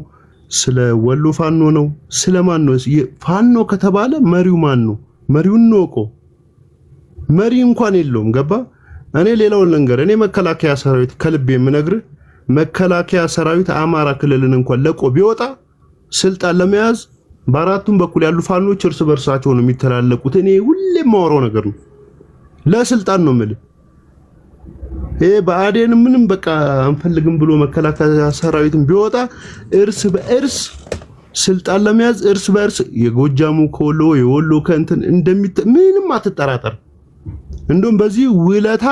ስለ ወሎ ፋኖ ነው? ስለማን ነው? ፋኖ ከተባለ መሪው ማን ነው? መሪውን ነው። መሪ እንኳን የለውም። ገባ? እኔ ሌላውን ልንገር። እኔ መከላከያ ሰራዊት ከልቤ የምነግርህ መከላከያ ሰራዊት አማራ ክልልን እንኳን ለቆ ቢወጣ ስልጣን ለመያዝ በአራቱም በኩል ያሉ ፋኖች እርስ በርሳቸው ነው የሚተላለቁት። እኔ ሁሌ የማወራው ነገር ነው። ለስልጣን ነው የምልህ። ይሄ በአዴን ምንም በቃ አንፈልግም ብሎ መከላከያ ሰራዊትን ቢወጣ እርስ በእርስ ስልጣን ለመያዝ እርስ በእርስ የጎጃሙ ከወሎ የወሎ ከእንትን ምንም አትጠራጠር። እንደውም በዚህ ውለታ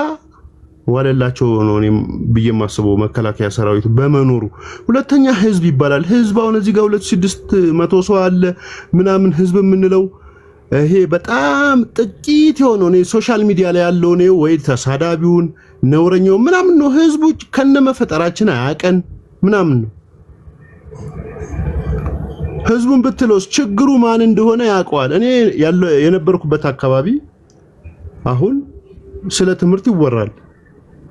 ዋለላቸው ነው እኔ ብዬ የማስበው መከላከያ ሰራዊት በመኖሩ። ሁለተኛ ህዝብ ይባላል። ህዝብ አሁን እዚህ ጋር 2600 ሰው አለ ምናምን ህዝብ የምንለው ይሄ በጣም ጥቂት የሆነው ነው። ሶሻል ሚዲያ ላይ ያለው ነው ወይ ተሳዳቢውን ነውረኛው ምናምን ነው። ህዝቡ ከነመፈጠራችን አያቀን ምናምን ነው። ህዝቡን ብትለውስ ችግሩ ማን እንደሆነ ያውቀዋል። እኔ የነበርኩበት አካባቢ አሁን ስለ ትምህርት ይወራል።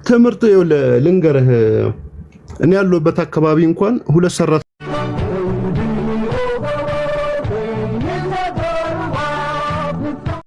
ትምህርት ልንገርህ፣ እኔ ያለሁበት አካባቢ እንኳን 2 ሰራተኞች